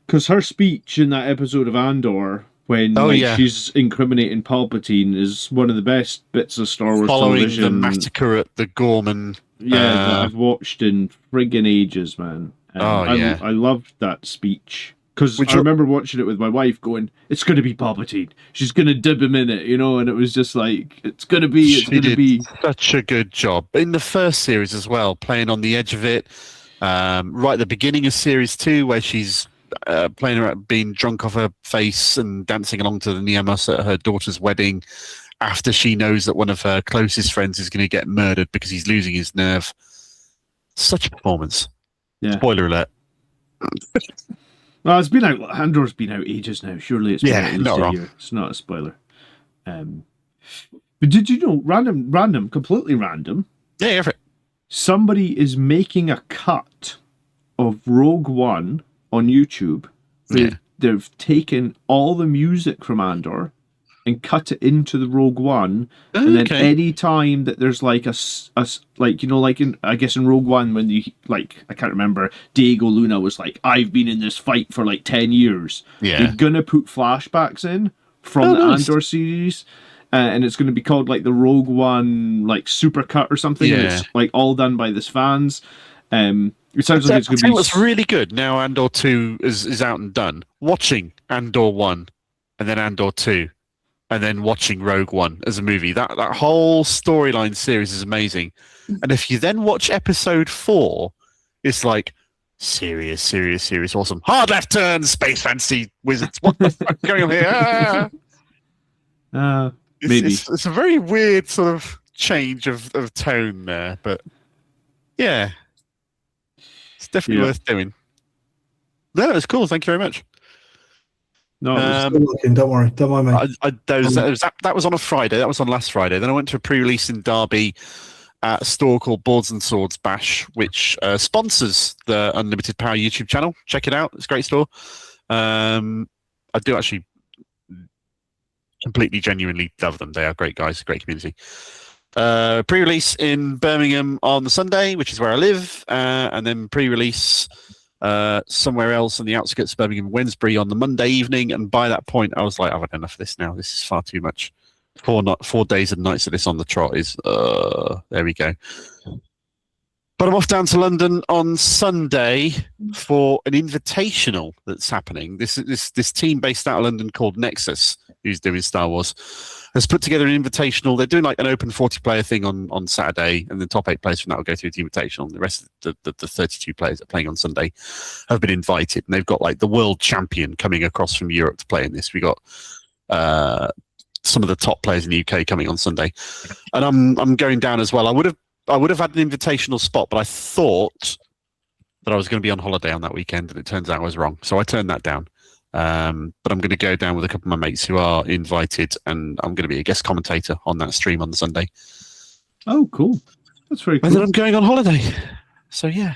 D: Because her speech in that episode of Andor, when she's incriminating Palpatine, is one of the best bits of Star Wars
C: Following
D: television.
C: the massacre at the Gorman.
D: That I've watched in friggin' ages, man. I loved that speech. Because I remember watching it with my wife going, it's going to be Palpatine. She's going to dib him in it, you know? And it was just like, it's going to be...
C: such a good job. In the first series as well, playing on the edge of it. Right at the beginning of series 2, where she's playing around being drunk off her face and dancing along to the Niamas at her daughter's wedding after she knows that one of her closest friends is going to get murdered because he's losing his nerve. Such a performance.
D: Yeah.
C: Spoiler alert.
D: Well, it's been out. Andor's been out ages now. Surely it's been out at least a year. It's not a spoiler. But did you know, random, completely random?
C: Yeah, for it.
D: Somebody is making a cut of Rogue One on YouTube. They've taken all the music from Andor and cut it into the Rogue One, and then any time that there's like a like, you know, like in, I guess in Rogue One when you, like, I can't remember, Diego Luna was like, I've been in this fight for like 10 years. They're gonna put flashbacks in from the Andor series, and it's gonna be called like the Rogue One like supercut or something. And it's like all done by this fans. It sounds like it's going to be.
C: What's really good now. Andor 2 is out and done. Watching Andor 1 and then Andor 2. And then watching Rogue One as a movie. That whole storyline series is amazing. And if you then watch episode 4, it's like serious, awesome. Hard left turn, space fantasy wizards. What the fuck going on here?
D: Maybe.
C: It's a very weird sort of change of tone there, but yeah. It's definitely worth doing. No, it's cool. Thank you very much.
B: No, don't worry me.
C: That was on a Friday. That was on last Friday. Then I went to a pre-release in Derby at a store called Boards and Swords Bash, which sponsors the Unlimited Power YouTube channel. Check it out. It's a great store. I do actually completely genuinely love them. They are great guys, great community. Pre-release in Birmingham on the Sunday, which is where I live, and then pre-release somewhere else on the outskirts of Birmingham, Wednesbury, on the Monday evening. And by that point, I was like, I've had enough of this now. This is far too much. 4 days and nights of this on the trot is, there we go. But I'm off down to London on Sunday for an invitational that's happening. This team based out of London called Nexus, who's doing Star Wars, has put together an invitational. They're doing like an open 40-player thing on Saturday, and the top 8 players from that will go through the invitational. And the rest of the 32 players that are playing on Sunday have been invited, and they've got like the world champion coming across from Europe to play in this. We got some of the top players in the UK coming on Sunday, and I'm going down as well. I would have had an invitational spot, but I thought that I was going to be on holiday on that weekend, and it turns out I was wrong. So I turned that down. But I'm going to go down with a couple of my mates who are invited, and I'm going to be a guest commentator on that stream on the Sunday.
D: Oh, cool. That's very cool.
C: And then I'm going on holiday. So, yeah.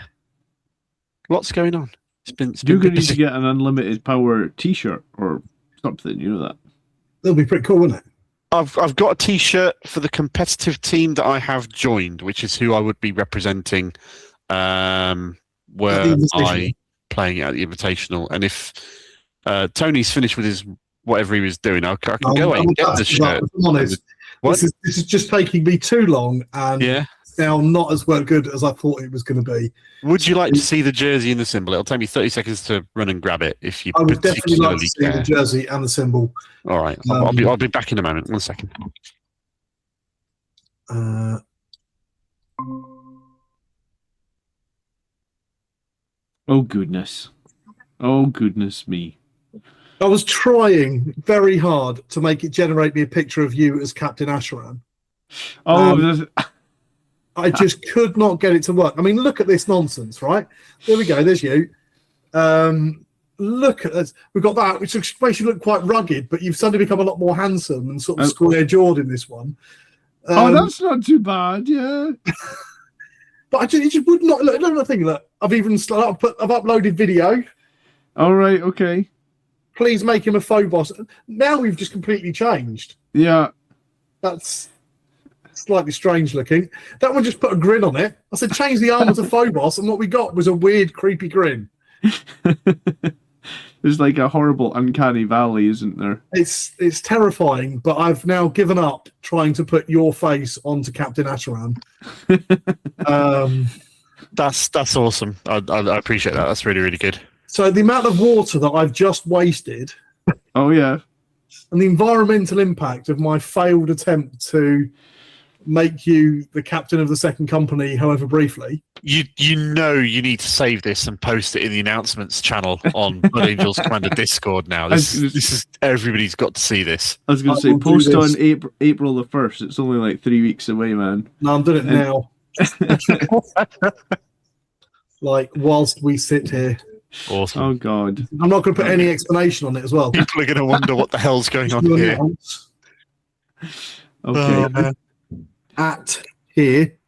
C: Lots going on.
D: You're going to need to get an Unlimited Power t-shirt or something, you know that?
B: That'll be pretty cool, wouldn't it?
C: I've got a t-shirt for the competitive team that I have joined, which is who I would be representing where I playing at the Invitational. And if Tony's finished with his whatever he was doing, I can go away and get the shirt.
B: This is just taking me too long, and now not as well good as I thought it was going to be.
C: Would you like to see the jersey and the symbol? It'll take me 30 seconds to run and grab it if you
B: I would definitely like to see the jersey and the symbol.
C: All right, I'll be back in a moment. 1 second.
D: Oh goodness! Oh goodness me!
B: I was trying very hard to make it generate me a picture of you as Captain Asheran.
D: Oh,
B: I just could not get it to work. I mean, look at this nonsense, right? There we go. There's you. Look at us. We've got that, which makes you look quite rugged, but you've suddenly become a lot more handsome and sort of square-jawed in this one.
D: that's not too bad, yeah.
B: But it just would not. Look, another thing. Look, I've uploaded video.
D: All right, okay.
B: Please make him a Phobos. Now we've just completely changed.
D: Yeah.
B: That's slightly strange looking. That one just put a grin on it. I said change the armor to Phobos, and what we got was a weird, creepy grin.
D: There's like a horrible uncanny valley, isn't there?
B: It's terrifying, but I've now given up trying to put your face onto Captain Asheran.
C: That's awesome. I appreciate that. That's really, really good.
B: So the amount of water that I've just wasted.
D: Oh yeah.
B: And the environmental impact of my failed attempt to make you the captain of the second company, however briefly.
C: You know you need to save this and post it in the announcements channel on Blood Angels Commander Discord now. This is everybody's got to see this.
D: I was going to say post on April the 1st. It's only like 3 weeks away, man.
B: No, I'm doing it now. Like whilst we sit here.
C: Awesome.
D: Oh god.
B: I'm not going to put any explanation on it as well.
C: People are going to wonder what the hell's going on here.
D: Okay.
B: At here.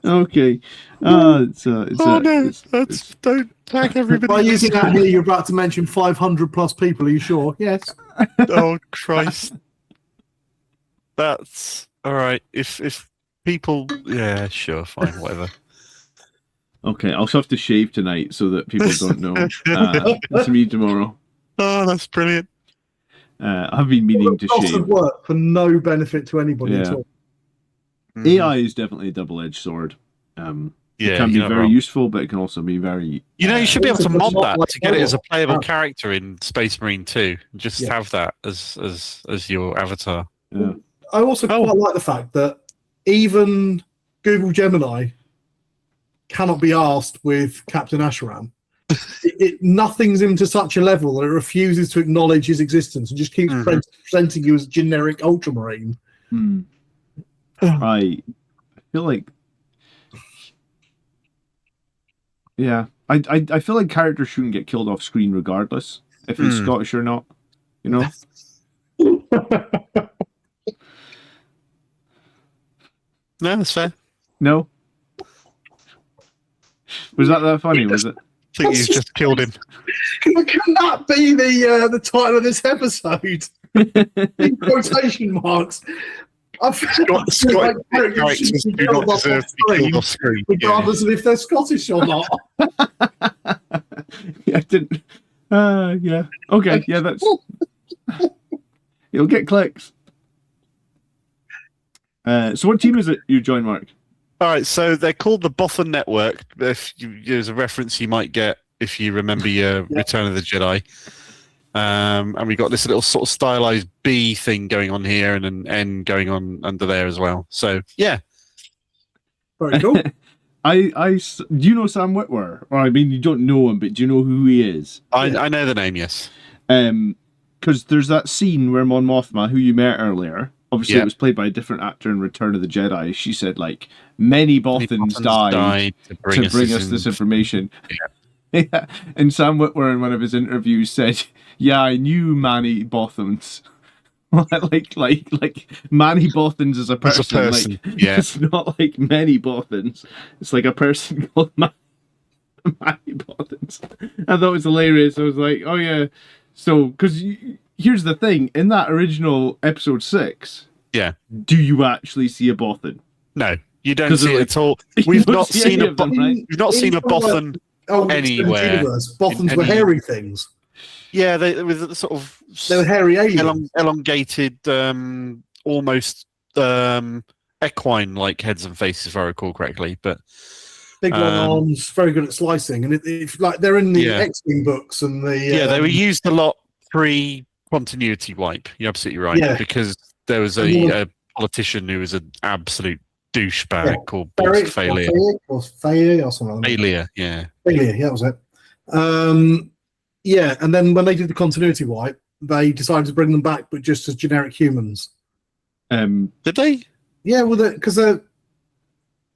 D: Okay.
C: Don't tag everybody.
B: By using that here, you're about to mention 500 plus people. Are you sure? Yes.
C: Oh Christ. That's all right. If people, yeah, sure, fine, whatever.
D: Okay, I'll have to shave tonight so that people don't know. It's me tomorrow.
C: Oh, that's brilliant.
D: I've been meaning to shave.
B: Of work for no benefit to anybody at all.
D: AI is definitely a double-edged sword. It can be very useful, but it can also be very...
C: you should be able to mod that to get it as a playable character in Space Marine 2. Just have that as your avatar.
D: Yeah.
B: I also quite like the fact that even Google Gemini cannot be asked with Captain Asheran. Nothing's him to such a level that it refuses to acknowledge his existence and just keeps presenting you as a generic ultramarine.
D: I feel like, I feel like characters shouldn't get killed off screen regardless if he's Scottish or not. You know.
C: No, that's fair.
D: No. Was that funny? Was it?
C: I think you've just killed him.
B: Can that be the title of this episode? In quotation marks.
C: Scottish characters do not deserve to be killed off screen,
B: regardless of if they're Scottish or not.
D: Yeah, I didn't. Yeah. Okay. Yeah, that's. You'll get clicks. So, what team is it you joined, Mark?
C: All right, so they're called the Bothan Network. There's a reference you might get if you remember your Return of the Jedi. And we got this little sort of stylized B thing going on here and an N going on under there as well. So, yeah.
B: Very cool.
D: Do you know Sam Witwer? Or, I mean, you don't know him, but do you know who he is?
C: I know the name, yes.
D: Because there's that scene where Mon Mothma, who you met earlier, obviously it was played by a different actor in Return of the Jedi. She said, like, many Bothans died to bring us this information. Yeah. And Sam Witwer in one of his interviews said, "Yeah, I knew Manny Bothans." like Manny Bothans is a person. Like, it's not like many Bothans. It's like a person called Manny Bothans. I thought it was hilarious. I was like, oh yeah. So, because here's the thing: in that original episode 6, do you actually see a Bothan?
C: No, you don't see it at all. We've not seen a Bothan. Anywhere.
B: Bothans were hairy things.
C: Yeah, they were sort of...
B: They were hairy aliens.
C: Elongated, almost equine-like heads and faces, if I recall correctly. But
B: big long arms, very good at slicing. And it's like they're in the X-Wing books and the...
C: they were used a lot pre-continuity wipe. You're absolutely right. Because there was a politician who was an absolute douchebag called Borsk Failure.
B: Or something like that.
C: Failure, yeah.
B: Failure, that was it. Yeah, and then when they did the continuity wipe, they decided to bring them back, but just as generic humans.
C: Did they?
B: Yeah, well, because the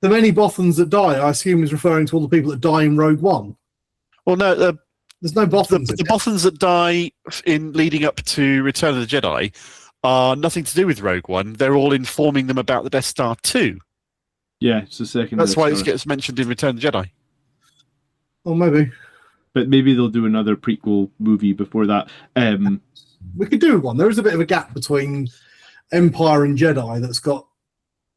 B: many Bothans that die, I assume is referring to all the people that die in Rogue One.
C: Well, no,
B: There's no Bothans.
C: the Bothans that die in leading up to Return of the Jedi are nothing to do with Rogue One. They're all informing them about the Death Star 2.
D: Yeah, it's the second.
C: That's why
D: Death
C: it
D: Star.
C: gets mentioned in Return of the Jedi.
B: Oh, maybe.
D: But maybe they'll do another prequel movie before that.
B: We could do one. There is a bit of a gap between Empire and Jedi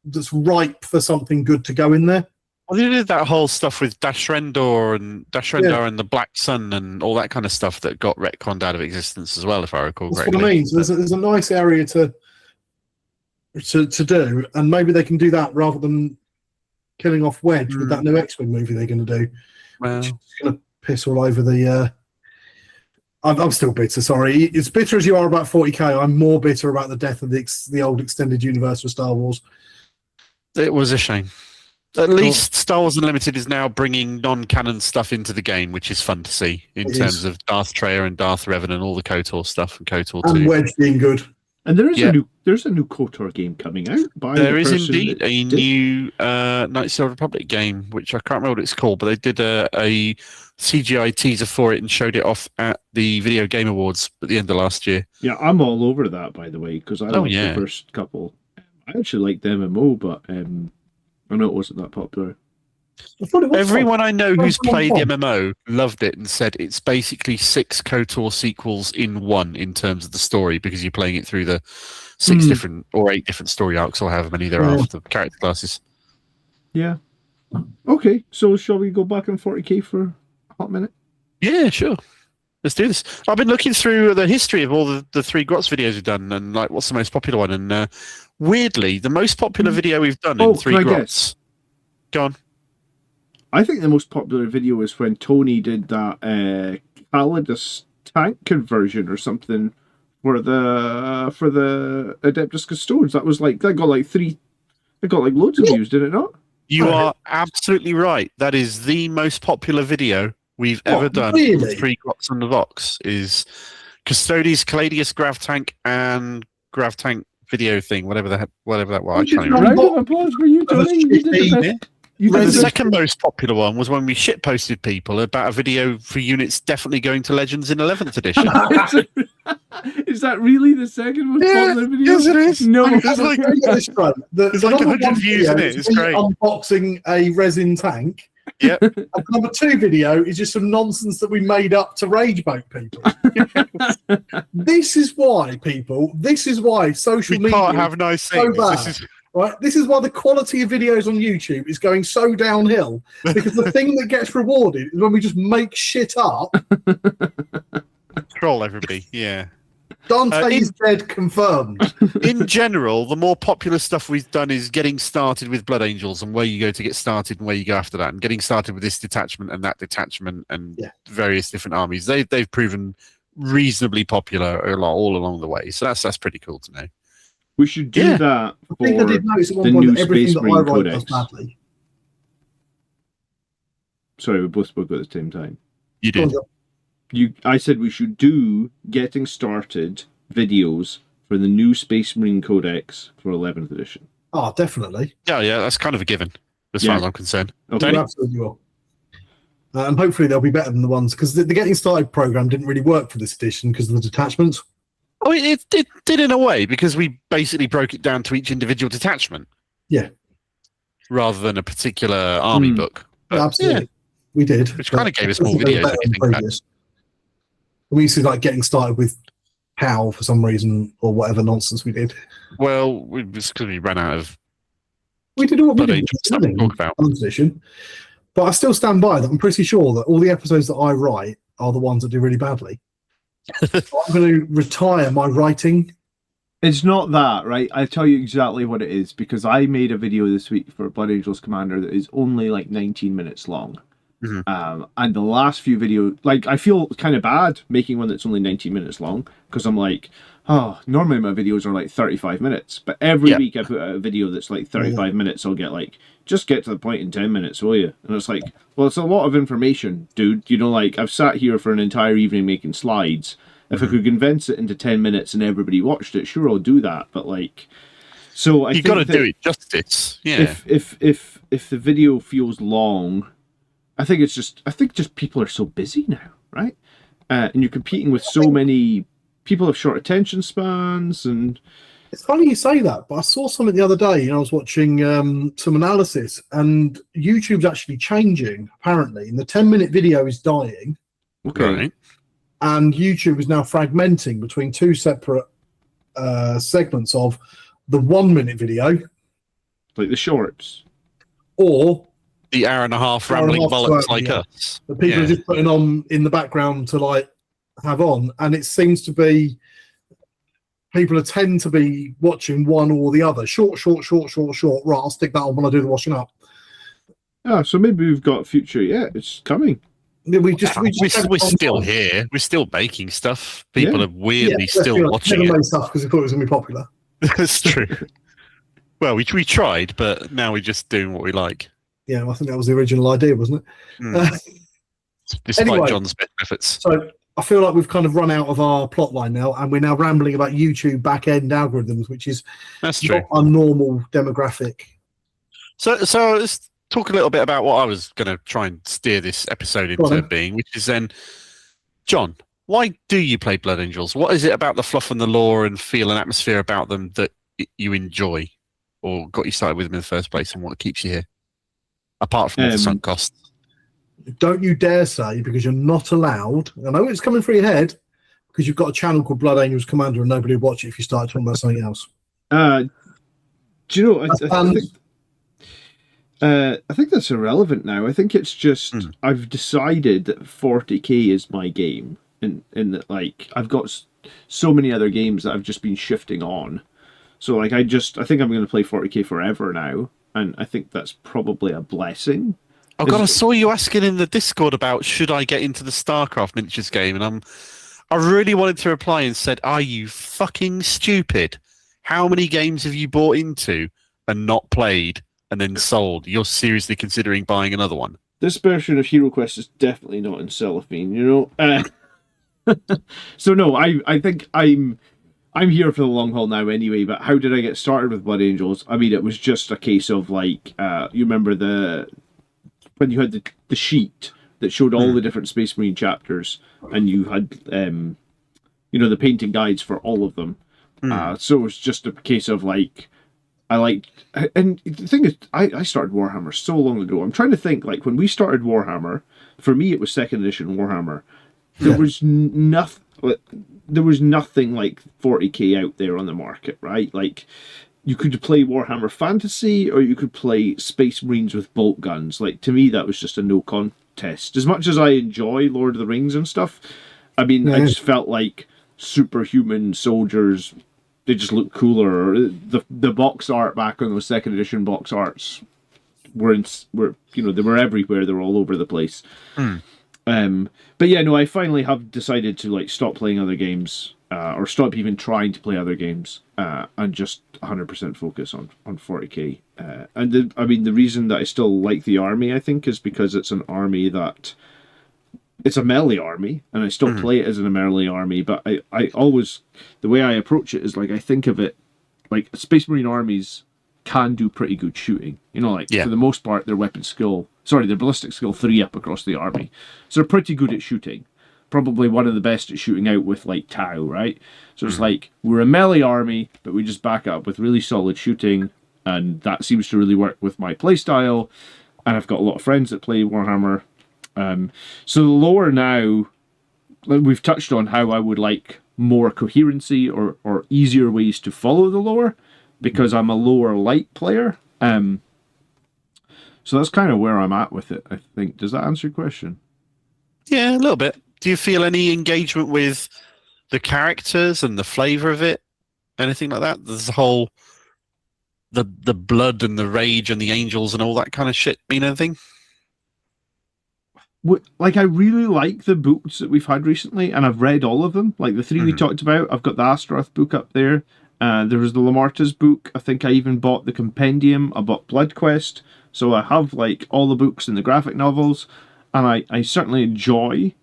B: that's ripe for something good to go in there.
C: Well, they did that whole stuff with Dash Rendar and the Black Sun and all that kind of stuff that got retconned out of existence as well, if I recall
B: That's
C: correctly.
B: what I mean. So there's a nice area to do, and maybe they can do that rather than killing off Wedge with that new X-Wing movie they're going to do.
C: Well,
B: Which is going to piss all over the. I'm still bitter. Sorry, as bitter as you are about 40k, I'm more bitter about the death of the old extended universe for Star Wars.
C: it was a shame. At least Star Wars Unlimited is now bringing non-canon stuff into the game, which is fun to see in terms of Darth Treya and Darth Revan and all the KOTOR stuff and KOTOR 2.
B: And Wedge being good.
D: And there is a new KOTOR game coming out.
C: There is indeed a new Knights of the Old Republic game, which I can't remember what it's called, but they did a CGI teaser for it and showed it off at the Video Game Awards at the end of last year.
D: Yeah, I'm all over that, by the way, because I liked the first couple. I actually liked the MMO, but I know it wasn't that popular.
C: Everyone I know who's played the MMO loved it and said it's basically 6 KOTOR sequels in one in terms of the story, because you're playing it through the 6 different or 8 different story arcs or however many there are for the character classes.
D: Yeah. Okay, so shall we go back on 40k for a hot minute?
C: Yeah, sure. Let's do this. I've been looking through the history of all the 3 Grots videos we've done and like what's the most popular one. And weirdly, the most popular video we've done in 3 Grots. Go on.
D: I think the most popular video is when Tony did that Calidus tank conversion or something for the Adeptus Custodes. That got loads of views, did it not?
C: You are absolutely right. That is the most popular video we've ever done.
B: Really?
C: 3 Grots on the Vox is Custodes, Caladius, Grav Tank, and Grav Tank video thing, whatever that was. I can't even remember.
D: Round of applause for you, Tony. You did the best.
C: The second most popular one was when we shitposted people about a video for units definitely going to Legends in 11th edition.
D: Is that really the second most popular video?
C: Yes, it is.
D: No,
C: it's like 100 views in it. It's great.
B: Unboxing a resin tank.
C: Yep.
B: And number 2 video is just some nonsense that we made up to rage bait people. This is why social media
C: can't have nice things.
B: Right, this is why the quality of videos on YouTube is going so downhill, because the thing that gets rewarded is when we just make shit up.
C: Troll everybody, yeah.
B: Dante is dead, confirmed.
C: In general, the more popular stuff we've done is getting started with Blood Angels and where you go to get started and where you go after that, and getting started with this detachment and that detachment and various different armies. They've proven reasonably popular all along the way, so that's pretty cool to know.
D: We should do that for
B: I think I did notice at one
D: the
B: point
D: new
B: that everything
D: Space
B: that I
D: Marine
B: write does
D: Codex.
B: badly.
D: Sorry, we both spoke at the same time.
C: You did.
D: I said we should do getting started videos for the new Space Marine Codex for 11th edition.
B: Oh, definitely.
C: Yeah, that's kind of a given, as far as I'm concerned.
D: Okay.
B: You absolutely will. And hopefully they'll be better than the ones, because the Getting Started program didn't really work for this edition because of the detachments.
C: Oh, it did in a way, because we basically broke it down to each individual detachment.
B: Yeah.
C: Rather than a particular army book. But,
B: absolutely. We did.
C: Which kind of gave us more videos. When you think back.
B: We used to Getting Started with POW for some reason, or whatever nonsense we did.
C: Well, it was because we ran out of.
B: We did all we did
C: stuff to talk about.
B: Edition. But I still stand by that. I'm pretty sure that all the episodes that I write are the ones that do really badly. I'm going to retire my writing.
D: It's not that, right? I'll tell you exactly what it is, because I made a video this week for Blood Angels Commander that is only 19 minutes long.
C: Mm-hmm.
D: And the last few videos, I feel kind of bad making one that's only 19 minutes long, because I'm like, normally my videos are like 35 minutes, but every
C: Yeah.
D: week I put out a video that's like 35 minutes. I'll get like, just get to the point in 10 minutes, will you? And it's like, well, it's a lot of information, dude. You know, like, I've sat here for an entire evening making slides. If I could condense it into 10 minutes and everybody watched it, sure, I'll do that. But like, so
C: You got to do it justice. Yeah.
D: If the video feels long, I think just people are so busy now, right? And you're competing with so many people have short attention spans, and
B: It's funny you say that, but I saw something the other day, and I was watching some analysis, and YouTube's actually changing, apparently, and the 10-minute video is dying,
D: okay,
C: Right.
B: and YouTube is now fragmenting between two separate segments of the 1-minute video
D: like the shorts.
B: or
C: The hour and a half
B: Hour and a
C: rambling
B: half
C: bollocks
B: swearing,
C: like
B: yeah.
C: us.
B: the people
C: Yeah.
B: are just putting on in the background to like have on, and it seems to be people tend to be watching one or the other. Short. Right, I'll stick that on when I do the washing up.
D: So maybe we've got future. Yeah, it's coming.
B: Yeah,
C: We're
B: haven't
C: still
B: on.
C: here. We're still baking stuff. People
D: Yeah.
C: are weirdly
B: Yeah,
C: still watching
B: never
C: it.
B: made stuff because we thought it was going to be popular.
C: That's true. Well, we tried, but now we're just doing what we like.
B: Yeah, I think that was the original idea, wasn't it?
C: Mm. Despite
B: Anyway.
C: John's best efforts.
B: So I feel like we've kind of run out of our plot line now, and we're now rambling about YouTube back-end algorithms, which is
C: That's true.
B: not a normal demographic.
C: So let's talk a little bit about what I was going to try and steer this episode
B: Go on
C: into
B: then.
C: being, which is then, John, why do you play Blood Angels? What is it about the fluff and the lore and feel and atmosphere about them that you enjoy or got you started with them in the first place, and what keeps you here? Apart from all the sunk costs.
B: Don't you dare say, because you're not allowed. I know it's coming through your head, because you've got a channel called Blood Angels Commander, and nobody would watch it if you started talking about something else.
D: Do you know? I think that's irrelevant now. I think it's just I've decided that 40k is my game, and that like I've got so many other games that I've just been shifting on. So like I think I'm going to play 40k forever now, and I think that's probably a blessing.
C: Oh God, I saw you asking in the Discord about should I get into the StarCraft miniatures game, and I really wanted to reply and said, "Are you fucking stupid? How many games have you bought into and not played and then sold? You're seriously considering buying another one?"
D: This version of Hero Quest is definitely not in cellophane, you know. So no, I think I'm here for the long haul now anyway. But how did I get started with Blood Angels? I mean, it was just a case of like you remember when you had the sheet that showed all the different Space Marine chapters, and you had the painting guides for all of them. So it was just a case of like I liked, and the thing is, I started Warhammer so long ago. I'm trying to think, like when we started Warhammer, for me it was 2nd edition Warhammer. There was nothing. There was nothing like 40k out there on the market, right? Like you could play Warhammer Fantasy, or you could play Space Marines with bolt guns. Like to me, that was just a no contest. As much as I enjoy Lord of the Rings and stuff, I mean, I just felt like superhuman soldiers. They just look cooler. The box art back on those 2nd edition box arts were they were everywhere. They were all over the place. But yeah, no, I finally have decided to like stop playing other games, or stop even trying to play other games, and just 100% focus on 40k. The reason that I still like the army, I think, is because it's an army that it's a melee army, and I still play it as a melee army. But I always, the way I approach it is like I think of it like Space Marine armies can do pretty good shooting. You know, like for the most part, their ballistic skill 3 up across the army. So they're pretty good at shooting. Probably one of the best at shooting out with like Tau, right? So it's like we're a melee army, but we just back it up with really solid shooting, and that seems to really work with my playstyle. And I've got a lot of friends that play Warhammer. So the lore now, we've touched on how I would like more coherency or easier ways to follow the lore, because I'm a lower light player. So that's kind of where I'm at with it, I think. Does that answer your question?
C: Yeah, a little bit. Do you feel any engagement with the characters and the flavour of it? Anything like that? There's the whole the blood and the rage and the angels and all that kind of shit mean anything?
D: like I really like the books that we've had recently, and I've read all of them. Like the three we talked about, I've got the Astaroth book up there. There was the Lamarta's book. I think I even bought the compendium. I bought Blood Quest. So I have like all the books and the graphic novels, and I certainly enjoy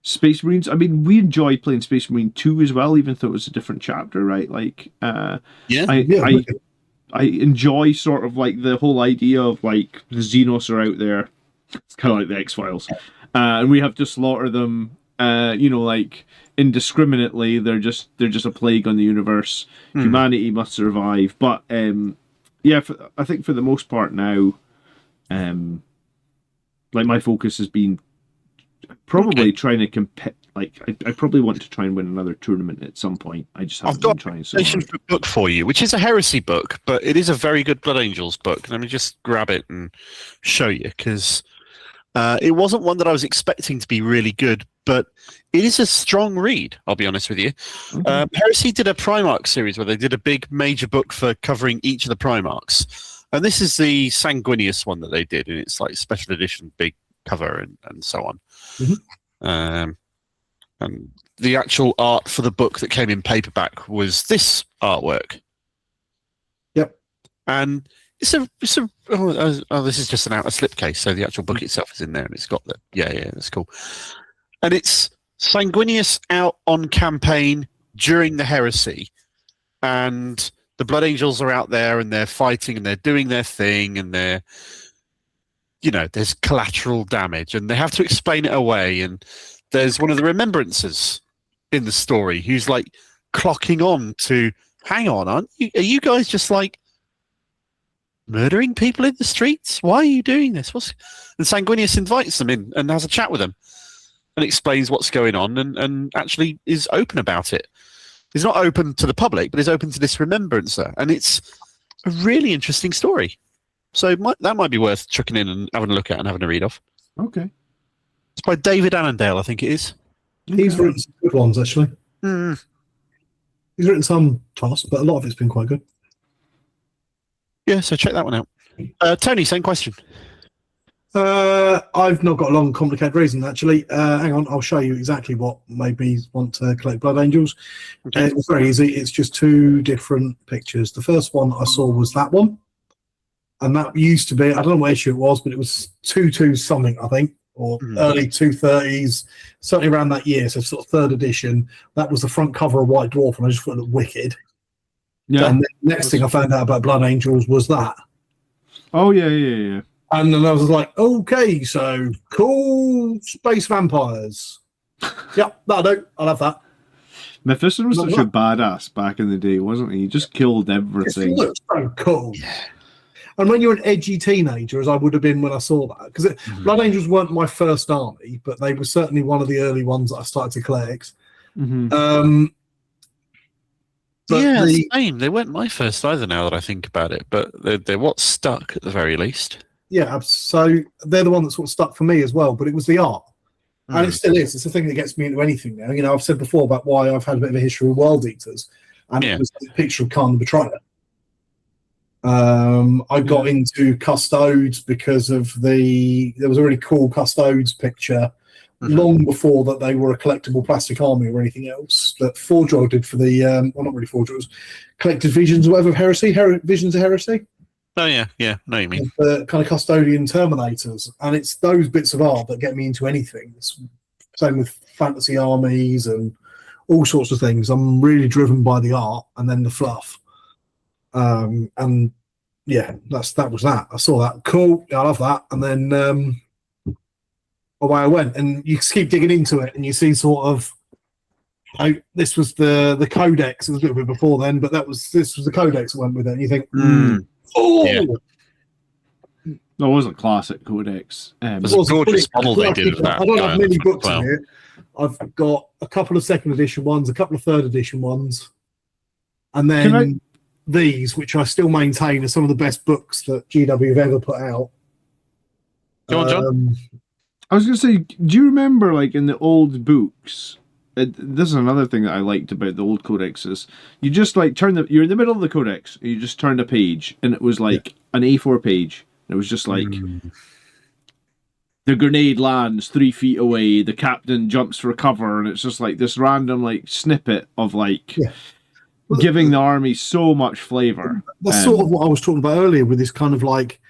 D: Space Marines. I mean, we enjoyed playing Space Marine 2 as well, even though it was a different chapter, right? Like, I enjoy sort of like the whole idea of like the Xenos are out there. It's kind of like the X-Files. And we have to slaughter them, like indiscriminately. They're just a plague on the universe. Humanity must survive. But I think for the most part now, like my focus has been probably trying to compete. Like I probably want to try and win another tournament at some point. I just haven't been trying so hard.
C: I've got a book for you, which is a heresy book, but it is a very good Blood Angels book. Let me just grab it and show you, because it wasn't one that I was expecting to be really good, but it is a strong read, I'll be honest with you. Heresy did a Primarch series where they did a big major book for covering each of the Primarchs. And this is the Sanguinius one that they did, and it's like special edition, big cover and so on. And the actual art for the book that came in paperback was this artwork.
B: Yep.
C: And this is just a slipcase, so the actual book itself is in there, and it's got that's cool. And it's Sanguinius out on campaign during the heresy, and the Blood Angels are out there and they're fighting and they're doing their thing, and they're, there's collateral damage and they have to explain it away. And there's one of the remembrancers in the story who's like clocking on to, hang on, are you guys just like murdering people in the streets? Why are you doing this? And Sanguinius invites them in and has a chat with them and explains what's going on, and actually is open about it. He's not open to the public, but he's open to this remembrancer, and it's a really interesting story. So that might be worth chucking in and having a look at and having a read of.
D: Okay.
C: It's by David Annandale, I think it is.
B: He's written some good ones, actually. He's written some fast, but a lot of it's been quite good.
C: Yeah, so check that one out. Tony, same question.
B: I've not got a long, complicated reason, actually. Hang on, I'll show you exactly what made me want to collect Blood Angels.
C: Okay.
B: It's very easy. It's just two different pictures. The first one I saw was that one. And that used to be, I don't know what issue it was, but it was 2 something, I think, or early 230s, certainly around that year, so sort of third edition. That was the front cover of White Dwarf, and I just thought it looked wicked. Yeah. And the next thing I found out about Blood Angels was that.
D: Oh, yeah.
B: And then I was like, okay, so cool space vampires. Yep, that'll do. I'll have that.
D: Mephisto was such a badass back in the day, wasn't he? He just killed everything.
B: It looked so cool. Yeah. And when you're an edgy teenager, as I would have been when I saw that, because Blood Angels weren't my first army, but they were certainly one of the early ones that I started to collect.
C: Same. They weren't my first either, now that I think about it, but they're what stuck at the very least.
B: Yeah, so they're the one that sort of stuck for me as well, but it was the art. And it still is. It's the thing that gets me into anything now. I've said before about why I've had a bit of a history with World Eaters, and it was the picture of Khan the Betrayer. I got into Custodes because of there was a really cool Custodes picture long before that they were a collectible plastic army or anything else that Forgeroy did for the, well, not really Forgeroy, it was Collected Visions or whatever of Heresy, Visions of Heresy.
C: Oh, yeah, know what you mean.
B: The kind of custodian Terminators, and it's those bits of art that get me into anything. It's same with fantasy armies and all sorts of things. I'm really driven by the art and then the fluff. And yeah, that was that. I saw that. Cool. Yeah, I love that. And then away I went. And you keep digging into it and you see sort of this was the codex. It was a little bit before then, but this was the codex that went with it. And you think,
D: That wasn't classic codex.
C: There's a gorgeous model they did of that.
B: I don't have many books in here. I've got a couple of second edition ones, a couple of third edition ones, and then these, which I still maintain are some of the best books that GW have ever put out.
C: Go on, John.
D: I was going to say, do you remember, like, in the old books, this is another thing that I liked about the old codexes, you just, like, you're in the middle of the codex, and you just turned a page, and it was, like, an A4 page. It was just, like, the grenade lands 3 feet away, the captain jumps for cover, and it's just like this random like snippet of like giving the army so much flavour.
B: That's sort of what I was talking about earlier with this kind of like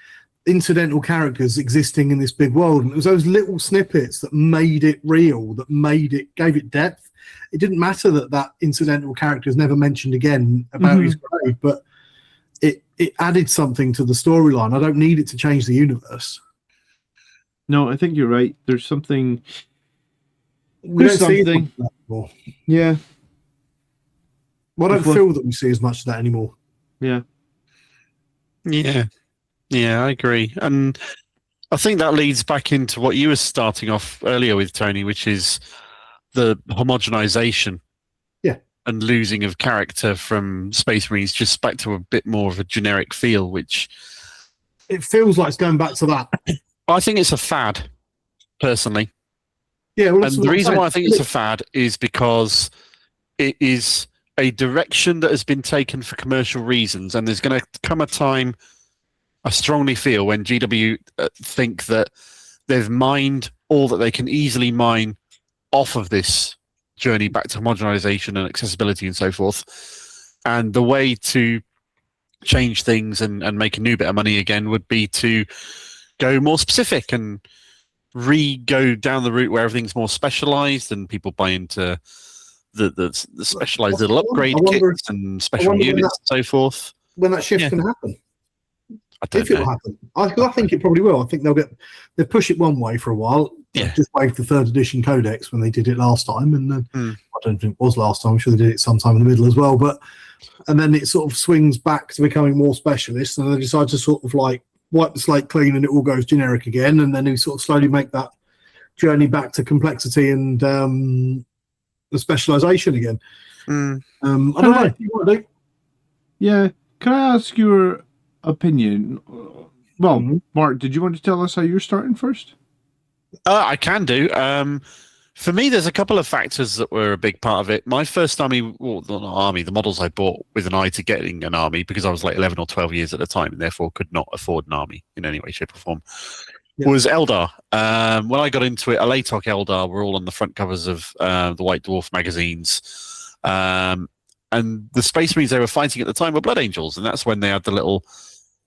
B: incidental characters existing in this big world, and it was those little snippets that made it real, gave it depth. It didn't matter that incidental character is never mentioned again about his grave, but it added something to the storyline. I don't need it to change the universe.
D: No, I think you're right. There's something.
B: There's something.
D: Yeah.
B: Well, I don't feel that we see as much of that anymore.
D: Yeah.
C: Yeah. Yeah, I agree. And I think that leads back into what you were starting off earlier with, Tony, which is the homogenization.
B: Yeah.
C: And losing of character from Space Marines just back to a bit more of a generic feel, which...
B: It feels like it's going back to that.
C: I think it's a fad, personally.
B: Yeah, well,
C: and the reason why I think it's a fad is because it is a direction that has been taken for commercial reasons, and there's going to come a time, I strongly feel, when GW think that they've mined all that they can easily mine off of this journey back to homogenization and accessibility and so forth. And the way to change things and make a new bit of money again would be to go more specific and go down the route where everything's more specialized and people buy into the specialized little upgrade kits and special units and so forth.
B: When that shift's going to happen.
C: I don't know.
B: It will happen. I think it probably will. I think they'll push it one way for a while.
C: Yeah.
B: Just wave the 3rd edition codex when they did it last time, and then I don't think it was last time. I'm sure they did it sometime in the middle as well. And then it sort of swings back to becoming more specialist, and they decide to sort of like wipe the slate clean, and it all goes generic again. And then they sort of slowly make that journey back to complexity and the specialization again. I don't know. If you want to do.
D: Yeah. Can I ask your opinion? Well, Mark, did you want to tell us how you're starting first?
C: I can do. For me, there's a couple of factors that were a big part of it. My first army, well, not army, the models I bought with an eye to getting an army because I was like 11 or 12 years at the time and therefore could not afford an army in any way, shape or form, was Eldar. When I got into it, Alatok Eldar were all on the front covers of the White Dwarf magazines. And the Space Marines they were fighting at the time were Blood Angels, and that's when they had the little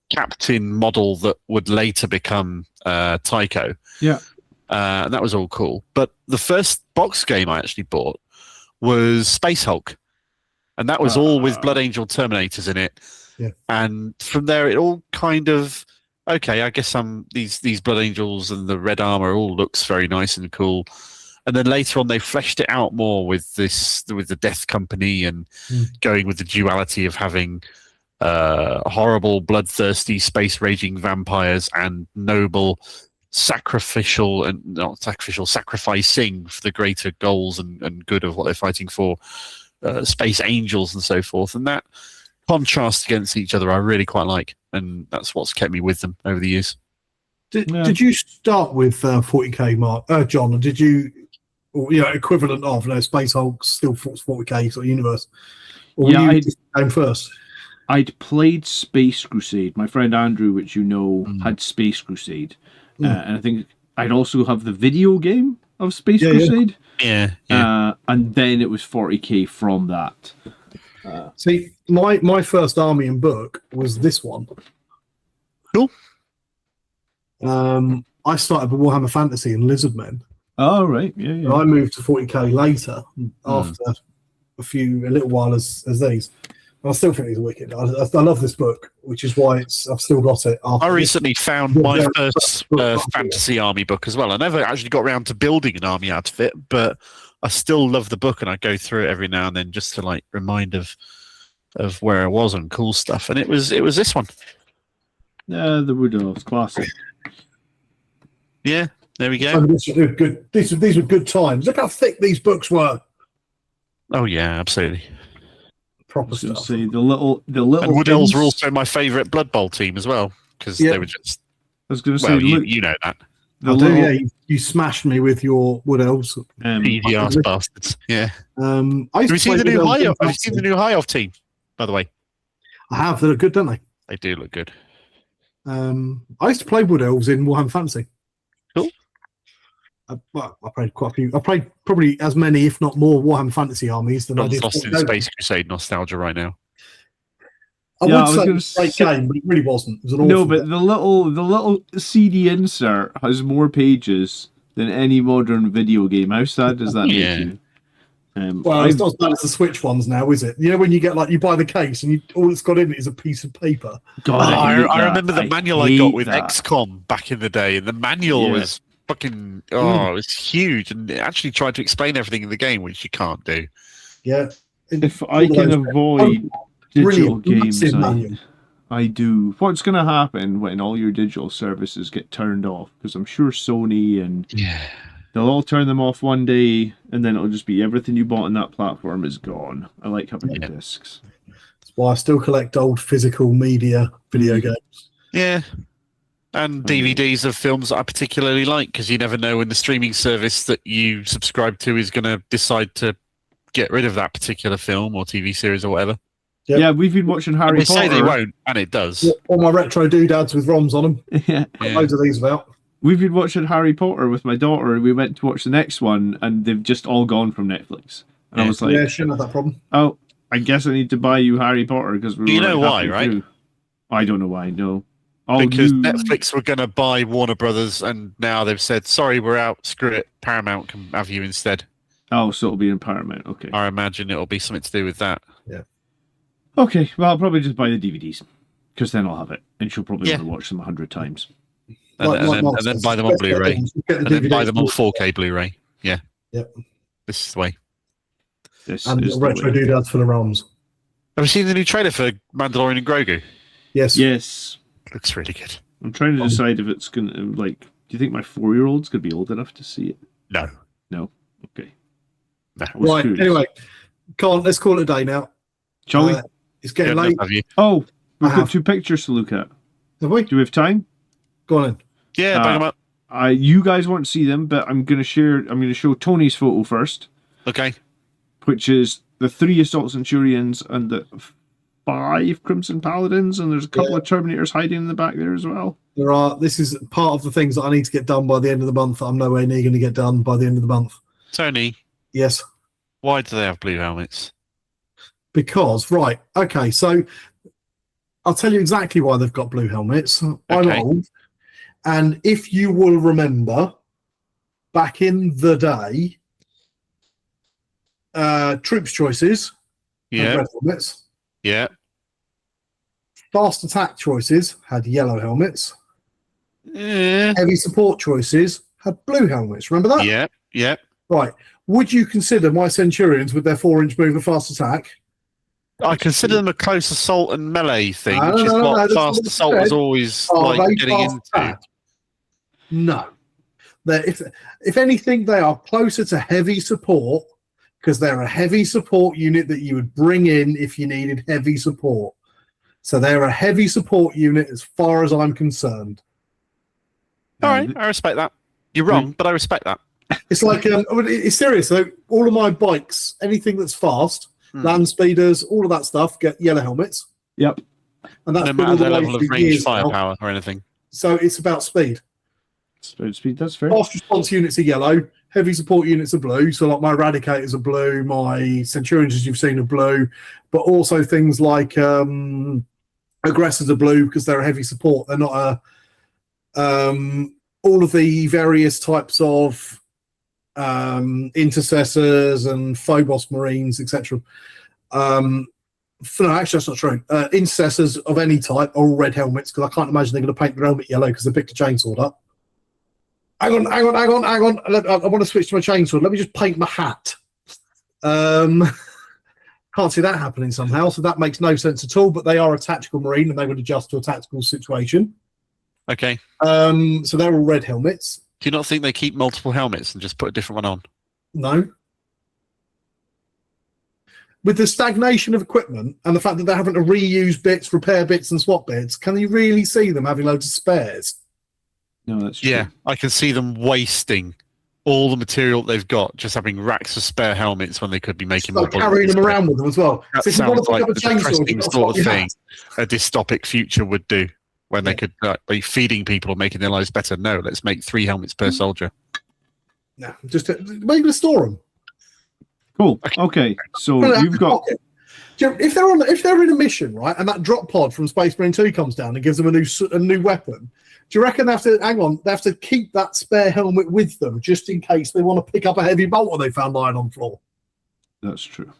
C: captain model that would later become Tycho.
D: Yeah.
C: And that was all cool. But the first box game I actually bought was Space Hulk. And that was all with Blood Angel Terminators in it.
B: Yeah.
C: And from there, it all kind of, okay, I guess these Blood Angels and the red armor all looks very nice and cool. And then later on, they fleshed it out more with the Death Company and going with the duality of having horrible, bloodthirsty, space-raging vampires and noble, sacrificing for the greater goals and good of what they're fighting for, space angels and so forth. And that contrast against each other I really quite like, and that's what's kept me with them over the years.
B: Did you start with 40k, Mark, John, or did you, equivalent of Space Hulk still 40k sort of universe? Or were you came first?
D: I'd played Space Crusade. My friend Andrew, which you know, had Space Crusade. And I think I'd also have the video game of Space Crusade.
C: Yeah.
D: And then it was 40k from that.
B: See, my first army and book was this one.
C: Cool.
B: I started with Warhammer Fantasy and Lizardmen.
D: Oh, right. Yeah.
B: I moved to 40k later after a little while as these. I still think these are wicked. I love this book, which is why I've still got it.
C: I recently found my first fantasy army book as well. I never actually got around to building an army out of it, but I still love the book and I go through it every now and then just to like remind of where I was and cool stuff. And it was this one.
D: The Wood Elves classic.
C: Yeah, there we go.
B: Oh, these were good times. Look how thick these books were.
C: Oh yeah, absolutely.
B: Proper stuff.
D: Say the little.
C: And Wood Elves were also my favourite Blood Bowl team as well because they were just.
D: I was going to say,
C: you know that.
B: You smashed me with your Wood Elves.
C: Easy ass bastards. Yeah.
B: Have
C: you seen the new High Off team? By the way,
B: I have. They look good, don't they?
C: They do look good.
B: I used to play Wood Elves in Warhammer Fantasy.
C: Cool.
B: Well, I played quite a few. I played probably as many, if not more, Warhammer Fantasy Armies than I did.
C: Lost in Space Crusade nostalgia right now.
B: I
D: Yeah, I
B: would
D: was
B: say it
D: gonna
B: was a great
D: say-
B: game, but it really wasn't. It was an awful
D: No, but
B: game.
D: the little CD insert has more pages than any modern video game. How sad does that
C: Yeah.
D: make you?
B: Well, it's not as bad as the Switch ones now, is it? You know, when you get you buy the case and all it's got in it is a piece of paper.
D: God,
C: I
D: hate that.
C: remember the manual I
D: hate
C: got with
D: that.
C: XCOM back in the day, and the manual
D: Yeah.
C: was fucking it was huge, and it actually tried to explain everything in the game, which you can't do.
B: Yeah.
D: If I can avoid digital
B: Brilliant,
D: games,
B: massive manual.
D: I do. What's going to happen when all your digital services get turned off? Because I'm sure Sony and they'll all turn them off one day, and then it'll just be everything you bought on that platform is gone. I like having the discs.
B: That's why I still collect old physical media video games.
C: Yeah. And DVDs of films that I particularly like, because you never know when the streaming service that you subscribe to is going to decide to get rid of that particular film or TV series or whatever.
B: Yep.
D: Yeah, we've been watching Harry
C: They
D: Potter.
C: say they won't, and it does.
B: All my retro doodads with ROMs on them.
D: Yeah.
C: Yeah.
B: Loads of these about.
D: We've been watching Harry Potter with my daughter, and we went to watch the next one, and they've just all gone from Netflix. And I was like,
B: Yeah, shouldn't have that problem.
D: oh, I guess I need to buy you Harry Potter because we're
C: You know
D: like
C: why,
D: halfway
C: right?
D: through. I don't know why, no. Oh,
C: Because
D: you-
C: Netflix were going to buy Warner Brothers, and now they've said, sorry, we're out, screw it, Paramount can have you instead.
D: Oh, so it'll be in Paramount, okay.
C: I imagine it'll be something to do with that.
D: Okay, well, I'll probably just buy the DVDs, because then I'll have it, and she'll probably
C: Yeah.
D: want to watch them 100 times.
C: And then buy them on Blu-ray. And then buy them on 4K Blu-ray. Yeah.
B: Yep.
C: This is the way.
D: This
B: And
D: is the
B: retro
D: way.
B: doodads for the ROMs.
C: Have you seen the new trailer for Mandalorian and Grogu?
B: Yes.
D: Yes.
C: Looks really good.
D: I'm trying to decide if it's going to, like, do you think my 4-year-old's going to be old enough to see it?
C: No.
D: No? Okay.
C: No.
D: I was
B: Right,
D: curious.
B: anyway. Let's call it a day now.
D: Shall we?
B: It's getting
C: Yeah,
B: late.
C: have you?
D: Oh, we've
B: I
D: got
B: have.
D: 2 pictures to look at.
B: Have we?
D: Do we have time?
B: Go on in.
C: Yeah, bang them up.
D: You guys won't see them, but I'm going to show Tony's photo first,
C: Okay.
D: which is the 3 Assault Centurions and the 5 Crimson Paladins, and there's a couple of Terminators hiding in the back there as well.
B: This is part of the things that I need to get done by the end of the month that I'm nowhere near going to get done by the end of the month.
C: Tony,
B: Yes.
C: why do they have blue helmets?
B: Because, right, okay, so I'll tell you exactly why they've got blue helmets. I'm
C: Okay.
B: old, and if you will remember, back in the day, troops choices had
C: Yeah.
B: red helmets.
C: Yeah.
B: Fast attack choices had yellow helmets.
C: Yeah.
B: Heavy support choices had blue helmets. Remember that?
C: Yeah. Yeah.
B: Right. Would you consider my Centurions with their 4-inch move and fast attack?
C: I consider them a close assault and melee thing,
B: No,
C: which is
B: no, no,
C: what
B: that's
C: fast
B: what I
C: assault
B: said.
C: was always
B: Are
C: like
B: they
C: getting
B: fast
C: into.
B: attack? No. If anything, they are closer to heavy support because they're a heavy support unit that you would bring in if you needed heavy support. So they're a heavy support unit as far as I'm concerned.
C: All right, I respect that. You're wrong, but I respect that.
B: It's like it's serious. So all of my bikes, anything that's fast, land speeders, all of that stuff, get yellow helmets,
D: Yep.
B: and that's
C: No
B: been all
C: matter
B: the
C: their
B: way
C: level of
B: through
C: range,
B: years now.
C: firepower, or anything.
B: So it's about speed.
D: Speed, that's fair.
B: Fast response units are yellow, heavy support units are blue. So like my Eradicators are blue, my Centurions, as you've seen, are blue, but also things like Aggressors are blue because they're a heavy support. They're not all of the various types of intercessors and Phobos Marines, etc. No, actually, that's not true. Intercessors of any type are all red helmets because I can't imagine they're going to paint their helmet yellow because they picked a chainsaw up. Hang on. I want to switch to my chainsaw. Let me just paint my hat. Can't see that happening somehow, so that makes no sense at all. But they are a tactical marine, and they would adjust to a tactical situation.
C: Okay.
B: So they're all red helmets.
C: Do you not think they keep multiple helmets and just put a different one on?
B: No. With the stagnation of equipment and the fact that they're having to reuse bits, repair bits, and swap bits, can you really see them having loads of spares?
D: No, that's true.
C: Yeah, I can see them wasting all the material they've got, just having racks of spare helmets when they could be making more
B: Start carrying them around with them as well.
C: That
B: So if you want
C: sounds
B: to pick
C: like
B: up a
C: the
B: chainsaw,
C: depressing
B: you've got to
C: sort of
B: swap your
C: thing
B: hat.
C: a dystopic future would do when they
B: Yeah.
C: could be feeding people, making their lives better. No, let's make 3 helmets per soldier.
B: No, just maybe to store them.
D: Cool. Okay, so you've got.
B: If they're in a mission, right, and that drop pod from Space Marine 2 comes down and gives them a new weapon, do you reckon they have to keep that spare helmet with them just in case they want to pick up a heavy bolter they found lying on the floor?
D: That's true.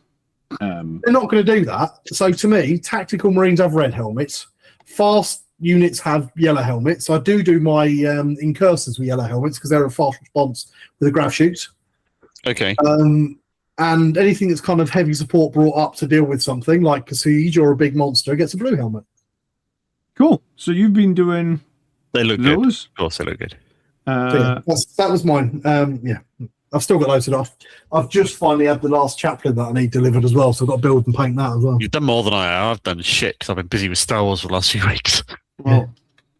B: They're not going to do that. So to me, tactical Marines have red helmets. Fast units have yellow helmets. I do my incursors with yellow helmets because they're a fast response with a grav shoot.
C: Okay.
B: And anything that's kind of heavy support brought up to deal with something like a siege or a big monster gets a blue helmet.
D: Cool. So you've been doing
C: They look
D: those?
C: good. Of course, they look good.
B: So that was mine. Yeah. I've still got loads of stuff. I've just finally had the last chaplain that I need delivered as well, so I've got to build and paint that as well.
C: You've done more than I have. I've done shit because I've been busy with Star Wars for the last few weeks.
D: Well,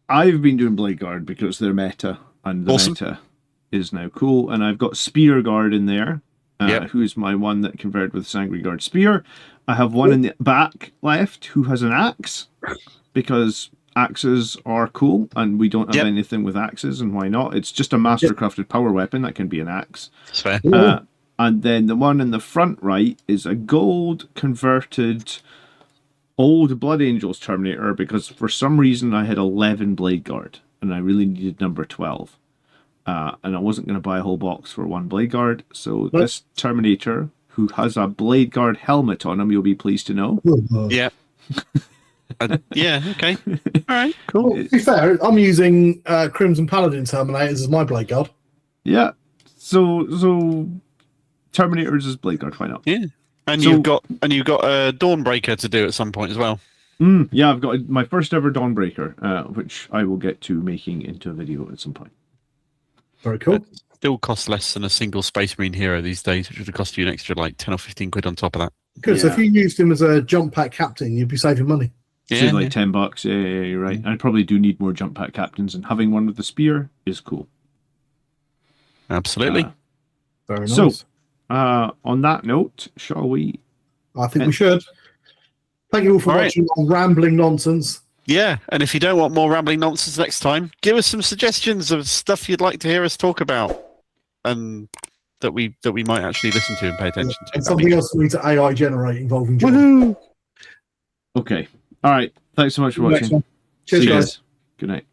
D: I've been doing Blade Guard because they're meta, and the meta is now cool. And I've got Spear Guard in there, who's my one that converted with Sanguine Guard Spear. I have one in the back left who has an axe, because axes are cool, and we don't have anything with axes, and why not? It's just a mastercrafted power weapon that can be an axe.
C: That's fair.
D: And then the one in the front right is a gold converted old Blood Angels Terminator, because for some reason I had 11 Blade Guard and I really needed number 12. And I wasn't going to buy a whole box for one Blade Guard. So this Terminator, who has a Blade Guard helmet on him, you'll be pleased to know.
C: Yeah. Okay. All right, cool.
B: Well, to be fair, I'm using Crimson Paladin Terminators as my Blade Guard.
D: Yeah. So Terminators is Blade Guard, why not?
C: Yeah. And you've got a Dawnbreaker to do at some point as well.
D: Yeah, I've got my first ever Dawnbreaker, which I will get to making into a video at some point.
B: Very cool.
C: It still costs less than a single Space Marine hero these days, which would have cost you an extra like 10 or 15 quid on top of that.
B: Good. So if you used him as a jump pack captain, you'd be saving money.
D: Yeah, like $10. Yeah, you're right. I probably do need more jump pack captains, and having one with the spear is cool.
C: Absolutely.
B: Very nice.
D: So, on that note, shall we?
B: I think we should. Thank you all for watching our rambling nonsense.
C: Yeah, and if you don't want more rambling nonsense next time, give us some suggestions of stuff you'd like to hear us talk about, and that we might actually listen to and pay attention to.
B: And something else we need to AI generate involving John.
D: Okay. All right. Thanks so much for watching.
B: Cheers, guys.
D: Good night.